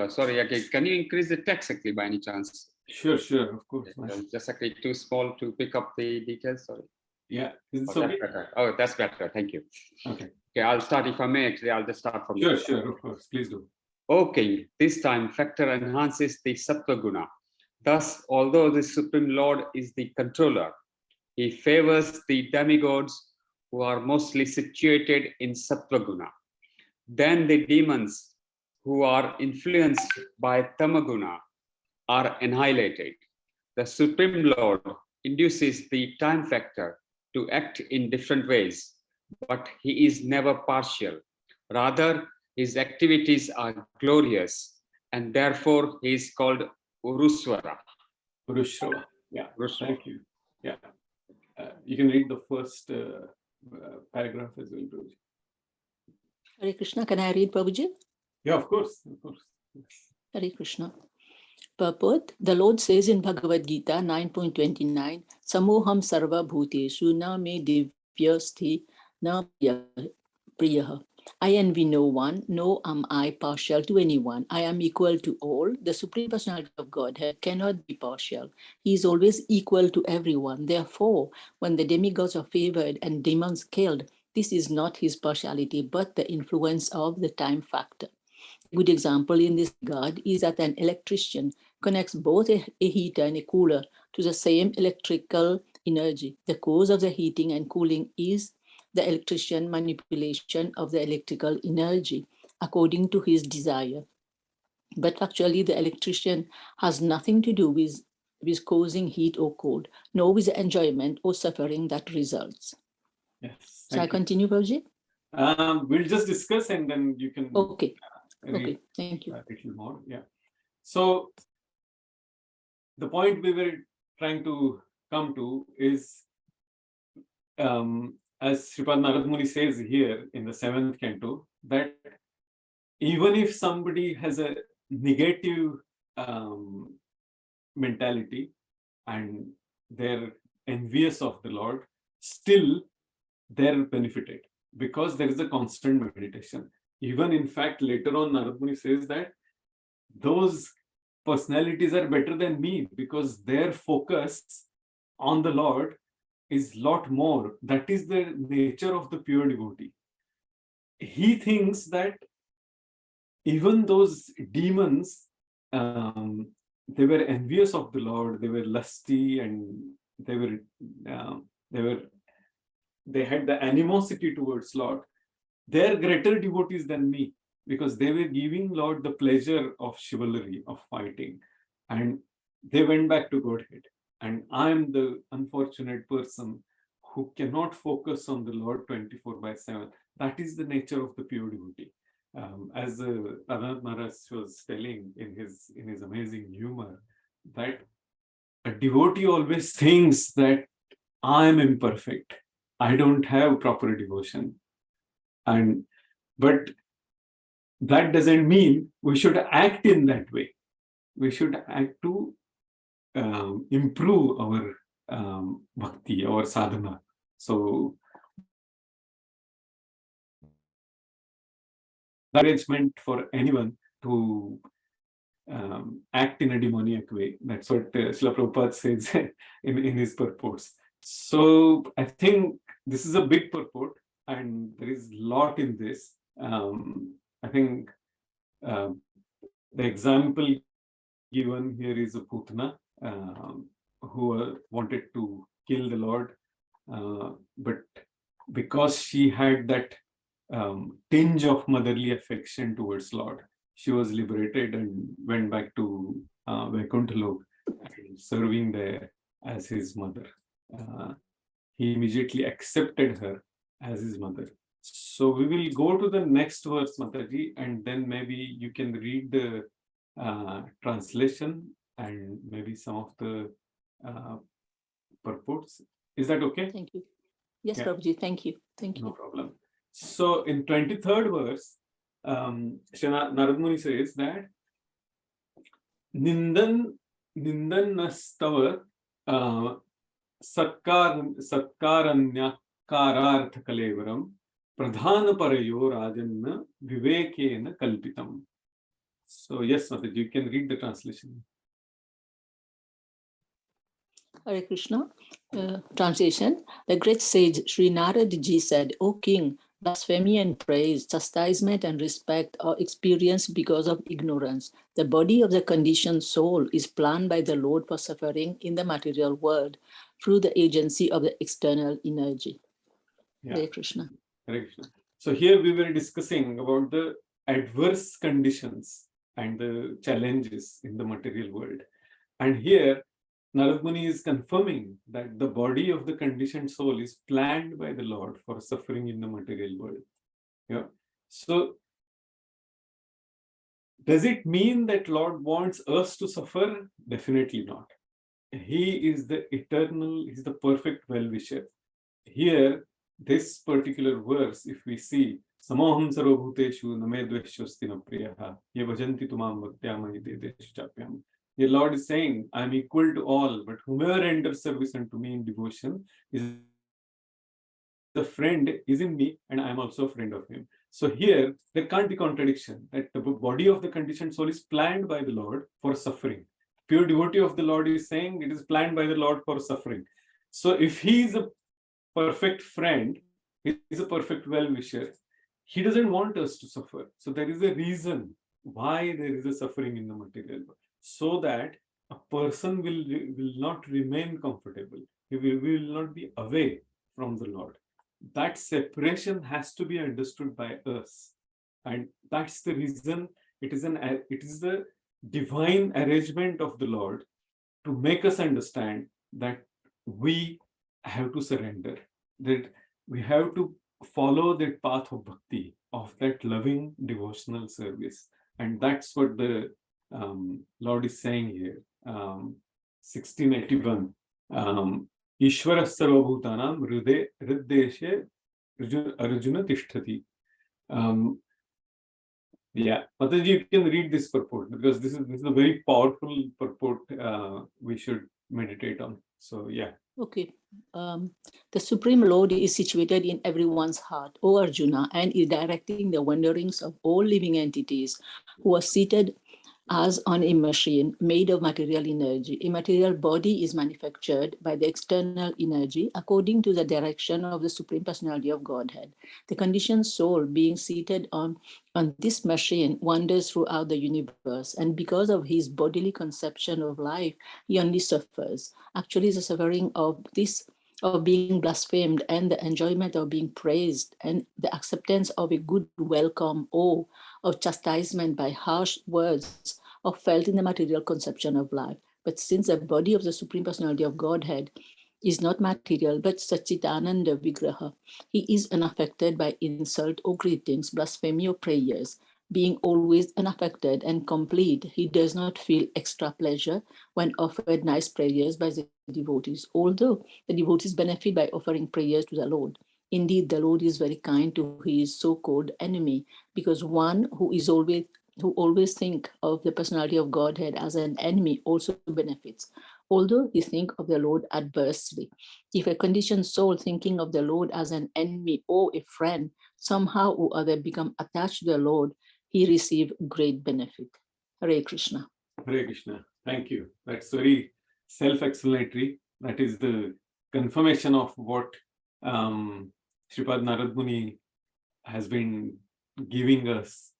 A: Sorry, okay, can you increase the text actually by any chance?
D: Sure, of course.
A: Just actually too small to pick up the details. Sorry.
D: Yeah, is this
A: Oh,
D: okay?
A: that's better. Oh, that's better. Thank you.
D: Okay.
A: Okay, I'll start. If I may, actually, I'll just start from
D: Sure, of course. Please do.
A: O king, this time factor enhances the sattva guna. Thus, although the Supreme Lord is the controller, he favors the demigods who are mostly situated in sattva guna. Then the demons who are influenced by tamaguna are annihilated. The Supreme Lord induces the time factor to act in different ways, but he is never partial. Rather, his activities are glorious, and therefore he is called Uruswara.
D: Urushrava. Yeah,
A: Uruswara.
D: thank you. Yeah. You can read the first paragraph as well, Prabhuji.
E: Hare Krishna, can I read, Prabhuji?
D: Yeah, of course. Yes.
E: Hare Krishna. Purport. The Lord says in Bhagavad Gita 9.29, Samoham sarva bhuteshu na me divyasti na priyaha. I envy no one, nor am I partial to anyone. I am equal to all. The Supreme Personality of Godhead cannot be partial. He is always equal to everyone. Therefore, when the demigods are favored and demons killed, this is not his partiality, but the influence of the time factor. A good example in this regard is that an electrician connects both a heater and a cooler to the same electrical energy. The cause of the heating and cooling is the electrician manipulation of the electrical energy according to his desire. But actually, the electrician has nothing to do with causing heat or cold, nor with the enjoyment or suffering that results.
D: Yes.
E: Shall I continue, Prabhuji?
D: We'll just discuss and then you can
E: Okay.
D: read
E: Okay, thank you.
D: a little more. Yeah. So the point we were trying to come to is, as Sripad Narad Muni says here in the 7th canto, that even if somebody has a negative mentality and they're envious of the Lord, still they're benefited because there is a constant meditation. Even in fact, later on, Narad Muni says that those personalities are better than me because their focus on the Lord is a lot more. That is the nature of the pure devotee. He thinks that even those demons, they were envious of the Lord, they were lusty, and they had the animosity towards Lord. They're greater devotees than me because they were giving Lord the pleasure of chivalry, of fighting, and they went back to Godhead. And I'm the unfortunate person who cannot focus on the Lord 24/7. That is the nature of the pure devotee. As Radhanath Maharaj was telling in his amazing humor, that a devotee always thinks that I am imperfect, I don't have proper devotion, but that doesn't mean we should act in that way. We should act to improve our bhakti, our sadhana. So encouragement for anyone to act in a demoniac way. That's what Srila Prabhupada says in his purports. So I think this is a big purport and there is a lot in this. I think the example given here is a Putana who wanted to kill the Lord, but because she had that tinge of motherly affection towards Lord, she was liberated and went back to Vaikuntha Lok, serving there as his mother. He immediately accepted her as his mother. So we will go to the next verse, Mataji, and then maybe you can read the translation and maybe some of the purports. Is that okay?
E: Thank you. Yes,
D: Yeah.
E: Prabhuji, thank you. Thank
D: No
E: you.
D: problem. So in 23rd verse, Shri Narad Muni says that Nindan Nastavar Satkaranya Kalevaram Pradhana Parayo Rajanna Vivekena Kalpitam. So yes, Mataji, you can read the translation.
E: Hare Krishna. Translation. The great sage Sri Narad Ji said, O king, blasphemy and praise, chastisement and respect are experienced because of ignorance. The body of the conditioned soul is planned by the Lord for suffering in the material world through the agency of the external energy.
D: Yeah.
E: Hare Krishna.
D: Hare Krishna. So here we were discussing about the adverse conditions and the challenges in the material world. And here Narad Muni is confirming that the body of the conditioned soul is planned by the Lord for suffering in the material world. Yeah. So does it mean that Lord wants us to suffer? Definitely not. He is the eternal, he's the perfect well-wisher. Here, this particular verse, if we see, Samoham sarvabhuteshu name dveshyosti na priyaha ye bhajanti tumam bhaktyamai dedeshu chapyam. The Lord is saying, I am equal to all, but whomever enters service unto me in devotion is the friend is in me, and I am also a friend of him. So here, there can't be contradiction that the body of the conditioned soul is planned by the Lord for suffering. Pure devotee of the Lord is saying it is planned by the Lord for suffering. So if he is a perfect friend, he is a perfect well-wisher, he doesn't want us to suffer. So there is a reason why there is a suffering in the material world, so that a person will not remain comfortable. He will not be away from the Lord. That separation has to be understood by us, and that's the reason it is the divine arrangement of the Lord to make us understand that we have to surrender, that we have to follow that path of bhakti, of that loving devotional service. And that's what the Lord is saying here. 1681. Ishvara sarvabhutanam hrideshe Arjuna tishtati. Yeah, Mataji, you can read this purport, because this is a very powerful purport we should meditate on. So yeah.
E: Okay. The Supreme Lord is situated in everyone's heart, O Arjuna, and is directing the wanderings of all living entities who are seated as on a machine made of material energy. A material body is manufactured by the external energy according to the direction of the Supreme Personality of Godhead. The conditioned soul, being seated on this machine, wanders throughout the universe, and because of his bodily conception of life, he only suffers. Actually, the suffering of being blasphemed and the enjoyment of being praised and the acceptance of a good welcome or of chastisement by harsh words are felt in the material conception of life. But since the body of the Supreme Personality of Godhead is not material but Satchitananda Vigraha, he is unaffected by insult or greetings, blasphemy or prayers. Being always unaffected and complete, he does not feel extra pleasure when offered nice prayers by the devotees, although the devotees benefit by offering prayers to the Lord. Indeed, the Lord is very kind to his so-called enemy, because one who always think of the personality of Godhead as an enemy also benefits, although he think of the Lord adversely. If a conditioned soul thinking of the Lord as an enemy or a friend somehow or other become attached to the Lord, he receive great benefit. Hare Krishna.
D: Hare Krishna. Thank you. That's very self-explanatory. That is the confirmation of what Sripad Narad Muni has been giving us,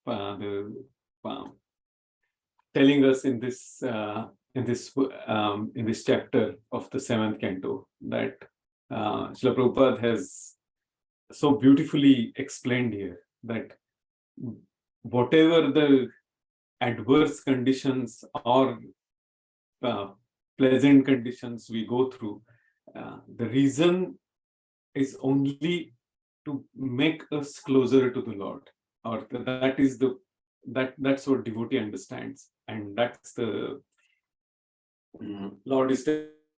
D: telling us in this chapter of the 7th canto, that Srila Prabhupada has so beautifully explained here, that whatever the adverse conditions or pleasant conditions we go through, the reason is only to make us closer to the Lord, or that's what devotee understands, and that's the Lord is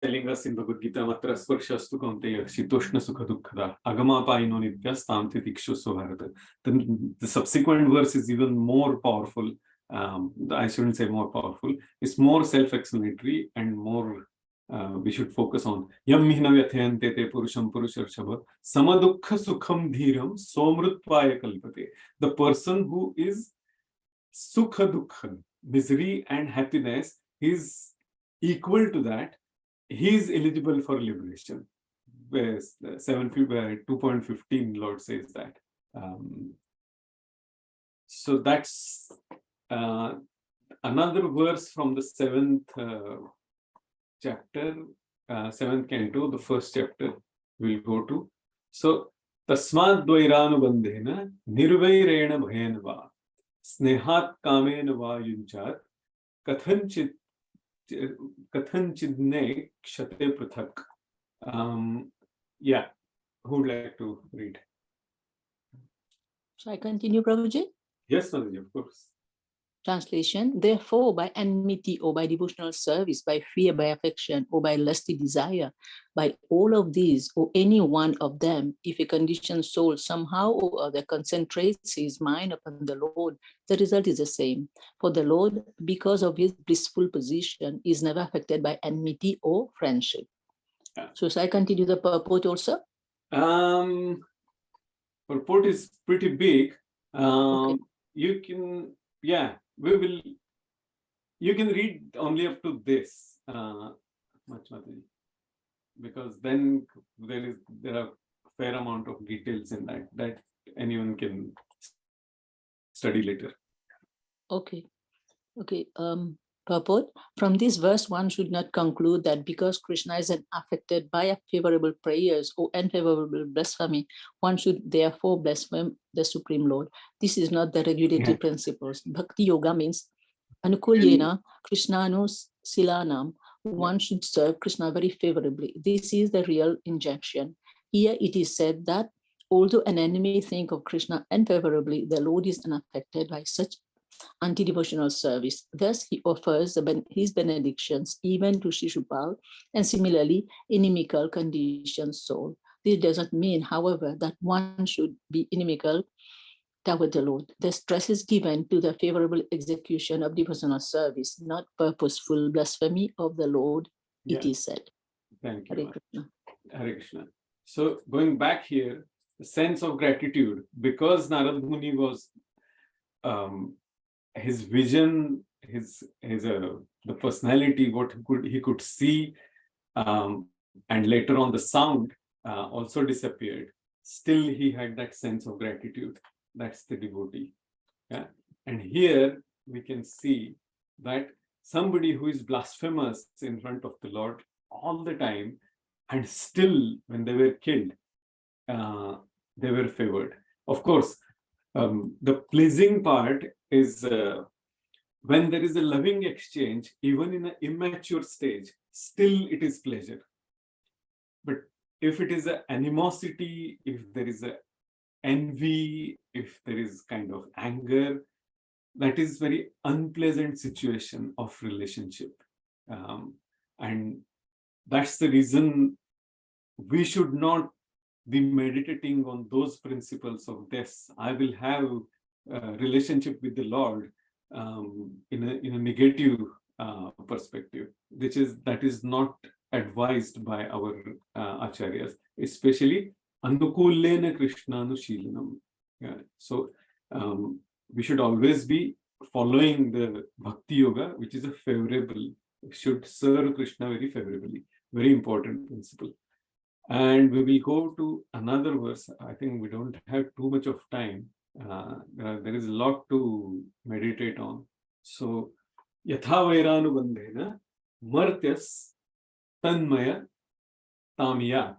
D: telling us in Bhagavad Gita, Matra Sparshastu Kaunteya, Shitoshna Sukha Dukkhada, Agamapaino Nityas Tam Titikshusva Bharata. The subsequent verse is even more powerful. I shouldn't say more powerful. It's more self-explanatory and more we should focus on. Yam mihna vyathayante te purusham purusharshava samadukha sukham dhiram somrutvaya kalpate. The person who is sukha dukha, misery and happiness, is equal to that. He is eligible for liberation. Whereas 2.15 Lord says that. So that's another verse from the 7th chapter, 7th canto, the first chapter we'll go to. So, Tasmad Dvairanubandhena Nirvairena Bhayanava Snehat Kamena Va Yunchat Kathanchidne Kshate Prathak. Yeah, who would like to read?
E: Shall I continue, Prabhuji?
D: Yes, Mataji, of course.
E: Translation: Therefore, by enmity or by devotional service, by fear, by affection, or by lusty desire, by all of these or any one of them, if a conditioned soul somehow or other concentrates his mind upon the Lord, the result is the same. For the Lord, because of his blissful position, is never affected by enmity or friendship. So shall I continue the purport also?
D: Purport is pretty big.
E: Okay.
D: You can, yeah, you can read only up to this much, because then there are a fair amount of details in that anyone can study later.
E: Okay. Purport: from this verse, one should not conclude that because Krishna is unaffected by favorable prayers or unfavorable blasphemy, one should therefore blaspheme the Supreme Lord. This is not the regulatory principles. Bhakti Yoga means Anukulyena Krishnanu Silanam. One should serve Krishna very favorably. This is the real injunction. Here it is said that although an enemy think of Krishna unfavorably, the Lord is unaffected by such anti-devotional service. Thus, he offers his benedictions even to Shishupal and similarly inimical conditioned soul. This doesn't mean, however, that one should be inimical toward the Lord. The stress is given to the favorable execution of devotional service, not purposeful blasphemy of the Lord, it is said.
D: Thank you.
E: Hare Krishna.
D: Hare Krishna. So going back here, the sense of gratitude, because Narad Muni was his vision, the personality, what he could see, and later on the sound also disappeared. Still, he had that sense of gratitude. That's the devotee. Yeah? And here we can see that somebody who is blasphemous in front of the Lord all the time, and still when they were killed, they were favored. Of course, the pleasing part is when there is a loving exchange, even in an immature stage, still it is pleasure. But if it is an animosity, if there is a envy, if there is kind of anger, that is very unpleasant situation of relationship. And that's the reason we should not be meditating on those principles of this. I will have a relationship with the Lord in a negative perspective, that is not advised by our acharyas, especially Anukulena Krishnanushilanam. Yeah. So we should always be following the Bhakti Yoga, which is a favorable, should serve Krishna very favorably. Very important principle. And we will go to another verse. I think we don't have too much of time. There is a lot to meditate on. So, Yatha Vairanu Martyas Tanmaya Tamiyat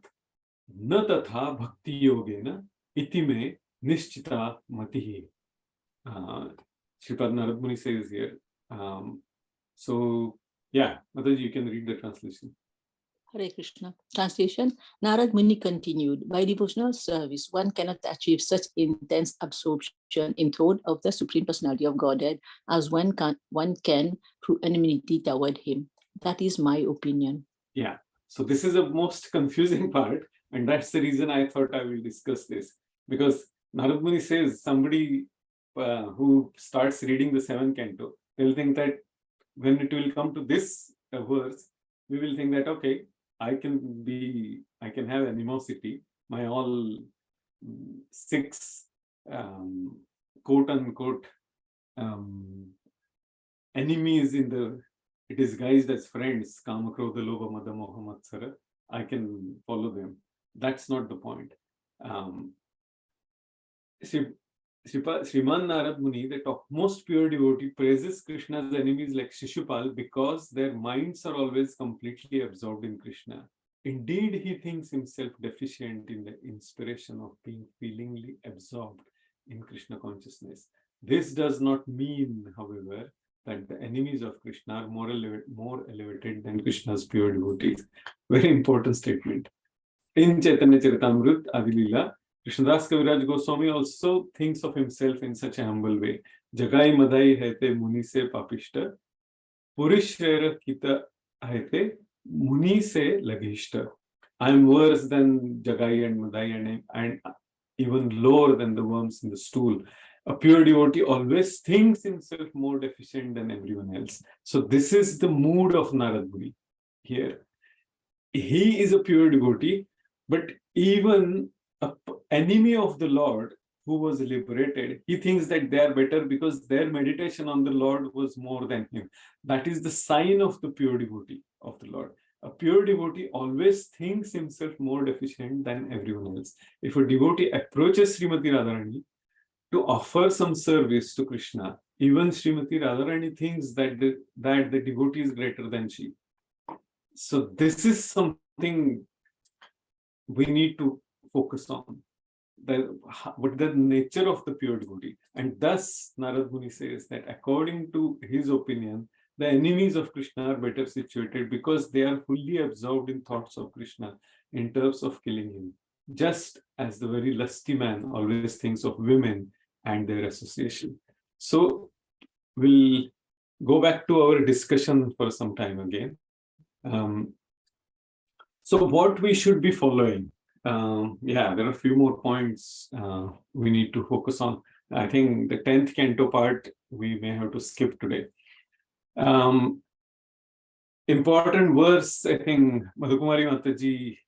D: Na Tatha Bhakti Yogena Itime Nishchita Matihi. Sripad Narad Muni says here. So, yeah, Mataji, you can read the translation.
E: Hare Krishna. Translation: Narad Muni continued, by devotional service, one cannot achieve such intense absorption in thought of the Supreme Personality of Godhead as one can through enmity toward him. That is my opinion.
D: Yeah, So this is the most confusing part, and that's the reason I thought I will discuss this. Because Narad Muni says somebody who starts reading the 7th canto, they'll think that when it will come to this verse, we will think that, okay, I can have animosity. My all 6 quote unquote enemies in the disguised as friends, Kama, Krodha, Lobha, Mada, Moha, Matsara, I can follow them. That's not the point. Sriman Narad Muni, the topmost pure devotee, praises Krishna's enemies like Shishupal because their minds are always completely absorbed in Krishna. Indeed, he thinks himself deficient in the inspiration of being feelingly absorbed in Krishna consciousness. This does not mean, however, that the enemies of Krishna are more elevated than Krishna's pure devotees. Very important statement. In Chaitanya Charitamrita, Adilila, Krishnadas Kaviraj Goswami also thinks of himself in such a humble way. Jagai madai haite muni se papishta, purishera kita haite muni se lagishta. I am worse than Jagai and Madai and even lower than the worms in the stool. A pure devotee always thinks himself more deficient than everyone else. So this is the mood of Narad Muni here. He is a pure devotee, but even an enemy of the Lord who was liberated, he thinks that they are better because their meditation on the Lord was more than him. That is the sign of the pure devotee of the Lord. A pure devotee always thinks himself more deficient than everyone else. If a devotee approaches Srimati Radharani to offer some service to Krishna, even Srimati Radharani thinks that the devotee is greater than she. So this is something we need to focus on. What the nature of the pure devotee. And thus Narad Muni says that according to his opinion, the enemies of Krishna are better situated because they are fully absorbed in thoughts of Krishna in terms of killing him. Just as the very lusty man always thinks of women and their association. So we'll go back to our discussion for some time again. So what we should be following? Yeah, there are a few more points we need to focus on. I think the 10th canto part we may have to skip today. Important verse, I think Madhukumari Mataji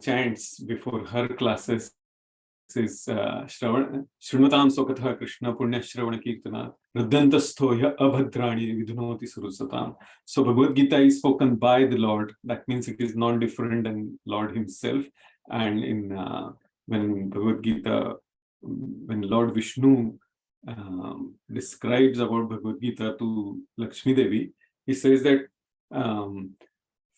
D: chants before her classes is Shrunutam Sokatha Krishna Punya Shravana Kirtana Ruddantasthoya Abhadrani Vidunoti Surusatam. So Bhagavad Gita is spoken by the Lord. That means it is non-different than Lord himself. And in when Bhagavad Gita, when Lord Vishnu describes about Bhagavad Gita to Lakshmi Devi, he says that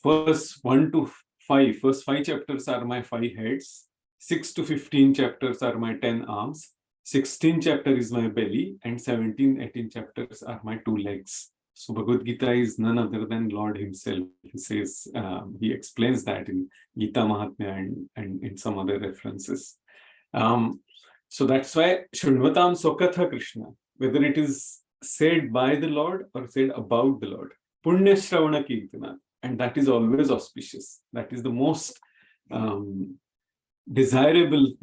D: first 1 to 5, first 5 chapters are my 5 heads, 6 to 15 chapters are my 10 arms, 16 chapter is my belly, and 17, 18 chapters are my 2 legs. So Bhagavad Gita is none other than Lord himself. He says, he explains that in Gita Mahatmya and in some other references. So that's why Shunvatam Sokatha Krishna, whether it is said by the Lord or said about the Lord, Punya Shravana Kirtana, and that is always auspicious. That is the most desirable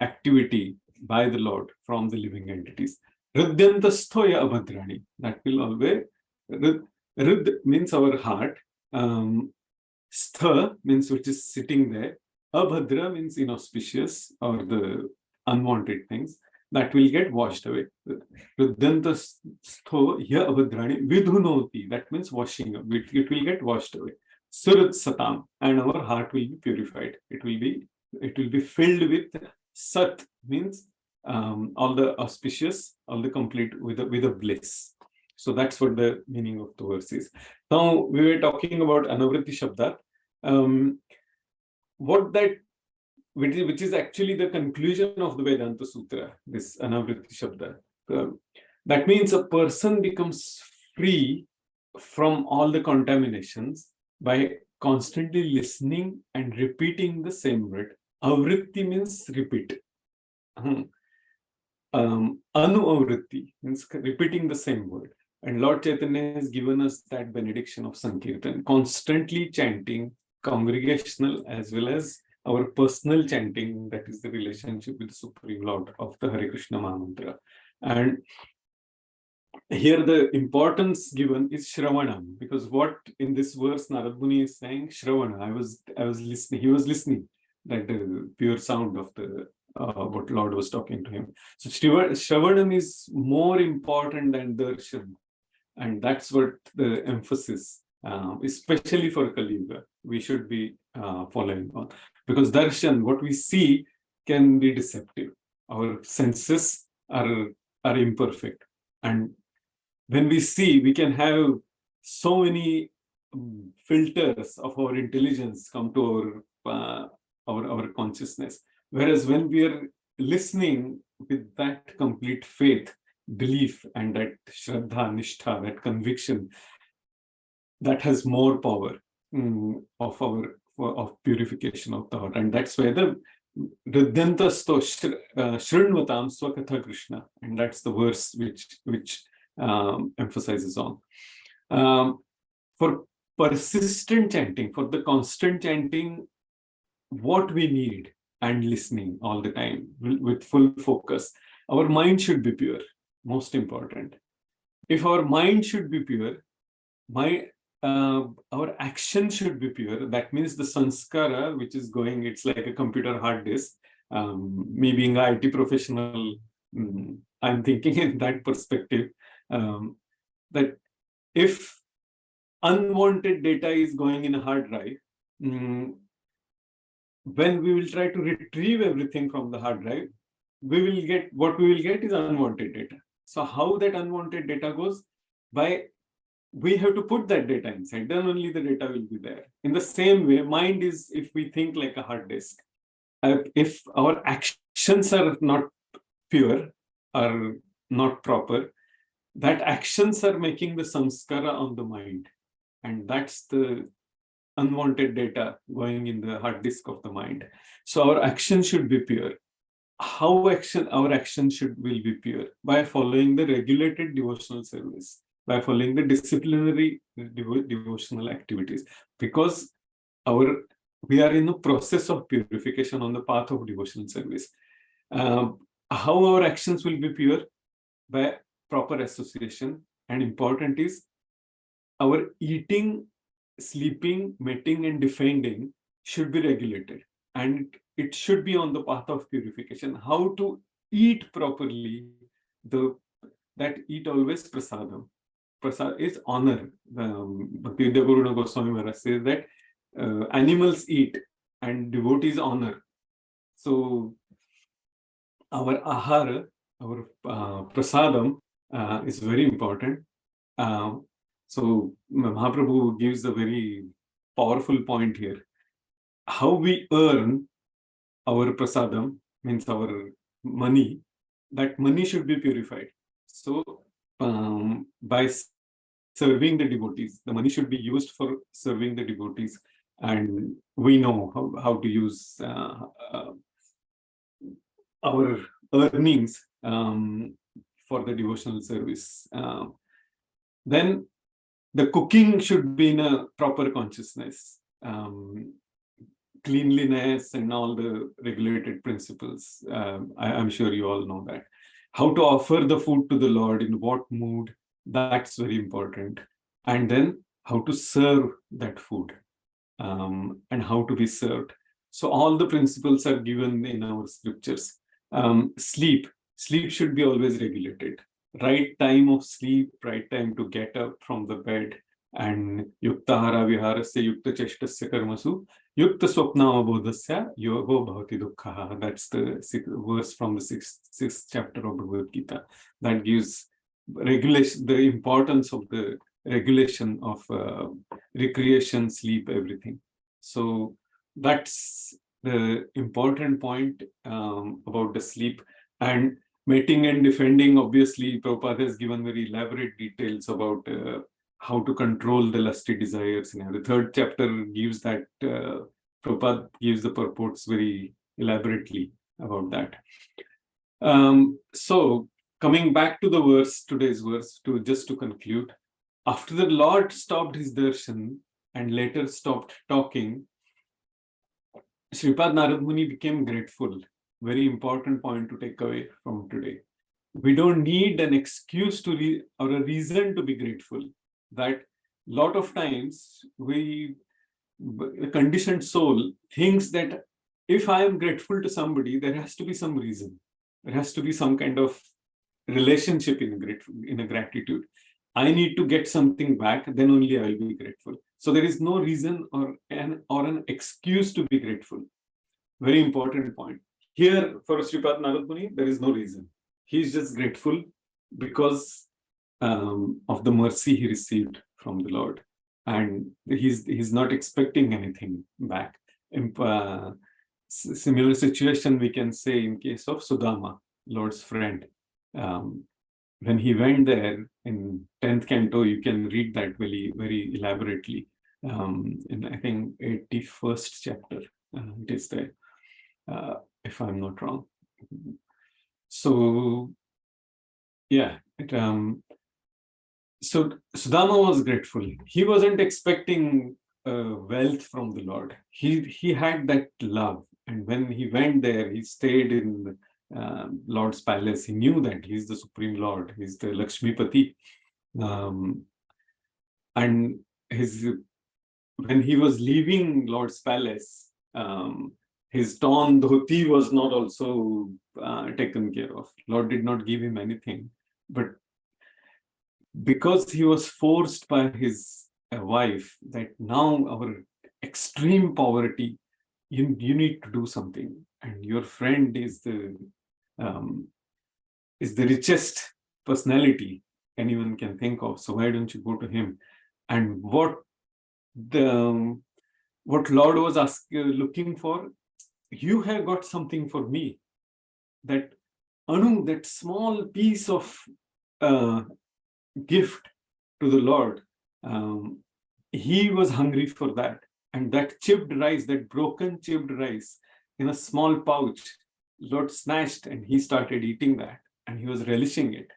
D: activity by the Lord from the living entities. Ruddantasthoya abhadrani, that will always, Rud means our heart, Stha means which is sitting there, Abhadra means inauspicious or the unwanted things, that will get washed away. Ruddantasthoya abhadrani vidhunoti, that means washing up, it will get washed away. Surut satam, and our heart will be purified. It will be filled with sat, means all the auspicious, all the complete with a bliss. So that's what the meaning of the verse is. Now we were talking about Anavritti Shabdat. Which is actually the conclusion of the Vedanta Sutra, this Anavritti Shabda. That means a person becomes free from all the contaminations by constantly listening and repeating the same word. Avritti means repeat. Anu-avritti means repeating the same word. And Lord Chaitanya has given us that benediction of Sankirtan, constantly chanting, congregational as well as our personal chanting, that is the relationship with the Supreme Lord of the Hare Krishna Mahamantra. And here the importance given is Shravanam, because what in this verse Narad Muni is saying, Shravana, I was listening, he was listening, that the pure sound of the what Lord was talking to him. So Shravanam is more important than Darshan, and that's what the emphasis, especially for Kali Yuga, we should be following on, because Darshan, what we see, can be deceptive. Our senses are imperfect, and when we see, we can have so many filters of our intelligence come to our consciousness. Whereas when we are listening with that complete faith, belief, and that Shraddha, Nishtha, that conviction, that has more power of purification of the heart. And that's where the Ridyantasto Shrinvatam Swakatha Krishna, and that's the verse which emphasizes on. For persistent chanting, for the constant chanting, what we need and listening all the time with full focus, our mind should be pure, most important. If our mind should be pure, our action should be pure. That means the sanskara, which is going, it's like a computer hard disk. Me being an IT professional, I'm thinking in that perspective, that if unwanted data is going in a hard drive, when we will try to retrieve everything from the hard drive, we will get is unwanted data. So how that unwanted data goes? We have to put that data inside, then only the data will be there. In the same way, mind is, if we think like a hard disk, if our actions are not pure, are not proper, that actions are making the samskara on the mind. And that's the unwanted data going in the hard disk of the mind. So our action should be pure. How our action will be pure? By following the regulated devotional service, by following the disciplinary devotional activities, because we are in the process of purification on the path of devotional service. How our actions will be pure? By proper association, and important is our eating, sleeping, mating, and defending should be regulated, and it should be on the path of purification. How to eat properly? That eat always prasadam. Prasad is honor. Bhakti Vidya Guru Goswami Maharaj says that animals eat and devotees honor. So our ahara, our prasadam is very important. So Mahaprabhu gives a very powerful point here. How we earn our prasadam, means our money, that money should be purified. So by serving the devotees, the money should be used for serving the devotees, and we know how to use our earnings for the devotional service. Then the cooking should be in a proper consciousness, cleanliness and all the regulated principles. I'm sure you all know that. How to offer the food to the Lord, in what mood, that's very important. And then how to serve that food, and how to be served. So all the principles are given in our scriptures. Sleep should be always regulated. Right time of sleep, right time to get up from the bed, and yuktahara viharasya yukta cheshtasya karmasu yukta swapnamabodhasya yogo bhavati dukkha. That's the verse from the sixth chapter of Bhagavad Gita. That gives regulation, the importance of the regulation of recreation, sleep, everything. So that's the important point about the sleep. And mating and defending, obviously, Prabhupada has given very elaborate details about how to control the lusty desires. The third chapter gives that, Prabhupada gives the purports very elaborately about that. So coming back to the verse, today's verse, just to conclude, after the Lord stopped his darshan and later stopped talking, Sripad Narad Muni became grateful. Very important point to take away from today. We don't need an excuse to or a reason to be grateful. That lot of times the conditioned soul thinks that if I am grateful to somebody, there has to be some reason. There has to be some kind of relationship in a gratitude. I need to get something back, then only I will be grateful. So there is no reason or an excuse to be grateful. Very important point. Here for Sripad Narad Muni, there is no reason. He's just grateful because of the mercy he received from the Lord. And he's not expecting anything back. Similar situation we can say in case of Sudama, Lord's friend. When he went there in 10th canto, you can read that very, very elaborately. In I think 81st chapter, it is there, if I'm not wrong. So yeah, so Sudama was grateful. He wasn't expecting wealth from the Lord. He had that love, and when he went there, he stayed in Lord's palace. He knew that he's the Supreme Lord. He's the Lakshmipati, and when he was leaving Lord's palace, his torn dhoti was not also taken care of. Lord did not give him anything, but because he was forced by his wife that now our extreme poverty, you need to do something, and your friend is the richest personality anyone can think of. So why don't you go to him? And what Lord was looking for, you have got something for me. That Anu, that small piece of gift to the Lord, he was hungry for that. And that chipped rice, that broken chipped rice in a small pouch, Lord snatched and he started eating that, and he was relishing it.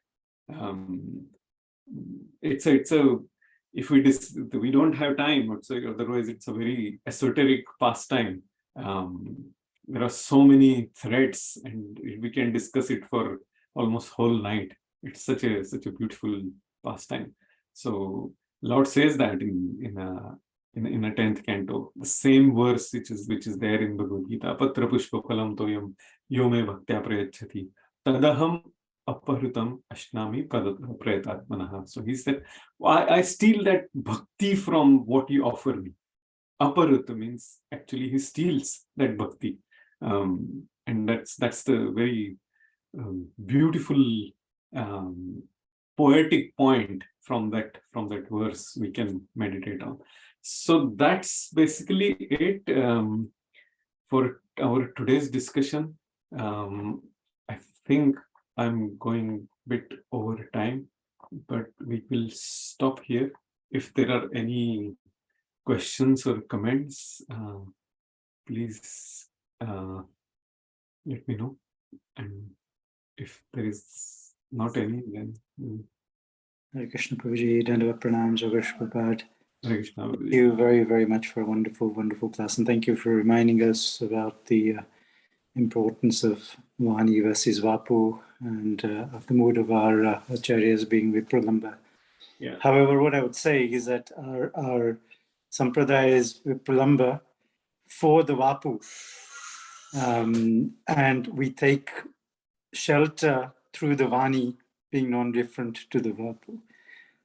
D: If we don't have time, otherwise it's a very esoteric pastime. There are so many threads, and we can discuss it for almost whole night. It's such a beautiful pastime. So Lord says that in a 10th canto, the same verse which is there in Bhagavad Gita, Patra Pushpa Phalam Toyam Yome Bhaktya Prayachati Tadaham Aparutam Ashnami Prayatatmanaha. So he said, I steal that bhakti from what you offer me. Aparuta means actually he steals that bhakti. And that's the very beautiful poetic point from that verse we can meditate on. So that's basically it for our today's discussion. I think I'm going a bit over time, but we will stop here. If there are any questions or comments, please let me know. And if there is not any, then
F: Hare Krishna Prabhuji, Dandavat Pranam, Jogesh Prabhupada.
D: Hare Krishna.
F: Thank you very, very much for a wonderful, wonderful class. And thank you for reminding us about the importance of Vani versus Vapu, and of the mood of our acharyas being Vipralamba.
D: Yeah.
F: However, what I would say is that our sampradaya is Vipralamba for the Vapu. And we take shelter through the Vani being non-different to the Vapu.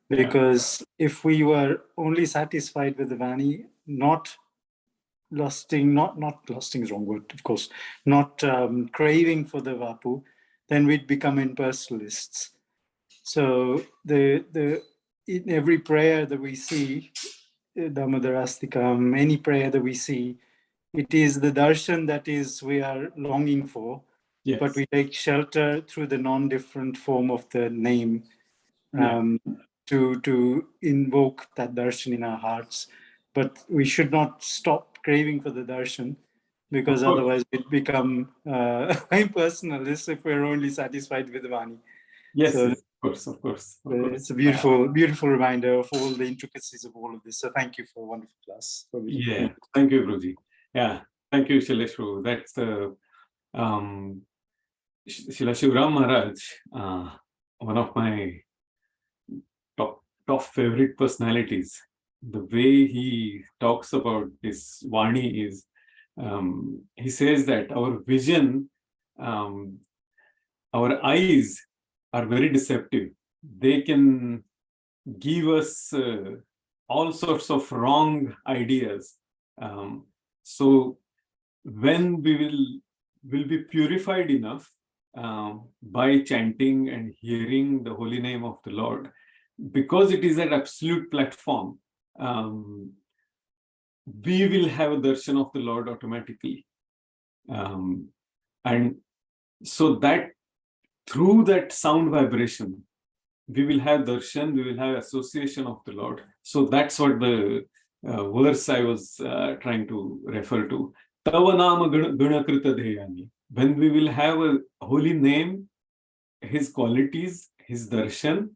F: Because if we were only satisfied with the Vani, not lusting, not lusting is the wrong word, of course, not craving for the Vapu, then we'd become impersonalists. So in every prayer that we see, Damodarastikam, any prayer that we see, it is the darshan that is we are longing for,
D: Yes.
F: but we take shelter through the non-different form of the name to invoke that darshan in our hearts. But we should not stop craving for the darshan, because otherwise it become impersonalist if we're only satisfied with the Vani.
D: Yes,
F: So,
D: yes, of course.
F: It's a beautiful, beautiful reminder of all the intricacies of all of this. So thank you for a wonderful class.
D: Yeah, thank you, Guruji. Yeah, Thank you, Shailesh Prabhu. That's the Srila Shivram Maharaj, one of my top favorite personalities. The way he talks about this Vani is, he says that our vision, our eyes are very deceptive. They can give us all sorts of wrong ideas. So when we will be purified enough by chanting and hearing the holy name of the Lord, because it is an absolute platform, we will have a darshan of the Lord automatically. And so that through that sound vibration, we will have darshan, we will have association of the Lord. So that's what the verse I was trying to refer to. Tava nama gunakrita dheyani. When we will have a holy name, his qualities, his darshan,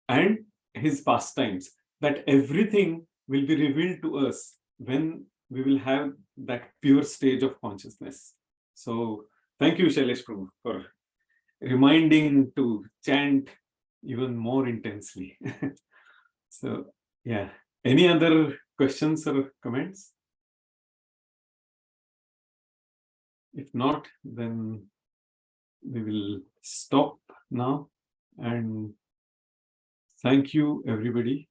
D: and his pastimes, that everything will be revealed to us when we will have that pure stage of consciousness. So thank you, Shailesh Prabhu, for reminding to chant even more intensely. So yeah, any other questions or comments? If not, then we will stop now, and thank you everybody.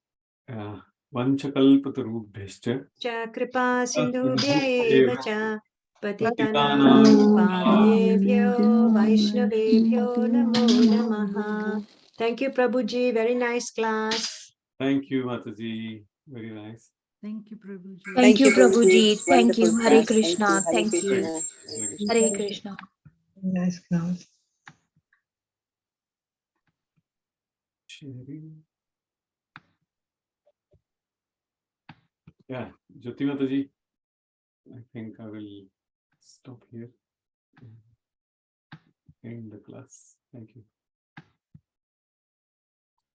D: Vanchakalpatarubhyascha
C: Cha kripa sindhubhya eva cha patitanam
D: Patitanam
C: pavanebhyo vaishnavebhyo namo namaha. Thank you, Prabhuji. Very nice class.
D: Thank you, Mataji. Very nice.
G: Thank you, Prabhuji.
B: Thank you, Prabhuji.
E: Prabhuji.
B: Thank you.
E: Wonderful
B: Hare
E: class.
B: Krishna. Thank you.
E: Krishna.
B: Hare Krishna.
G: Nice class.
D: Sharing. Yeah, Jyoti Mataji, I think I will stop here and end the class. Thank you.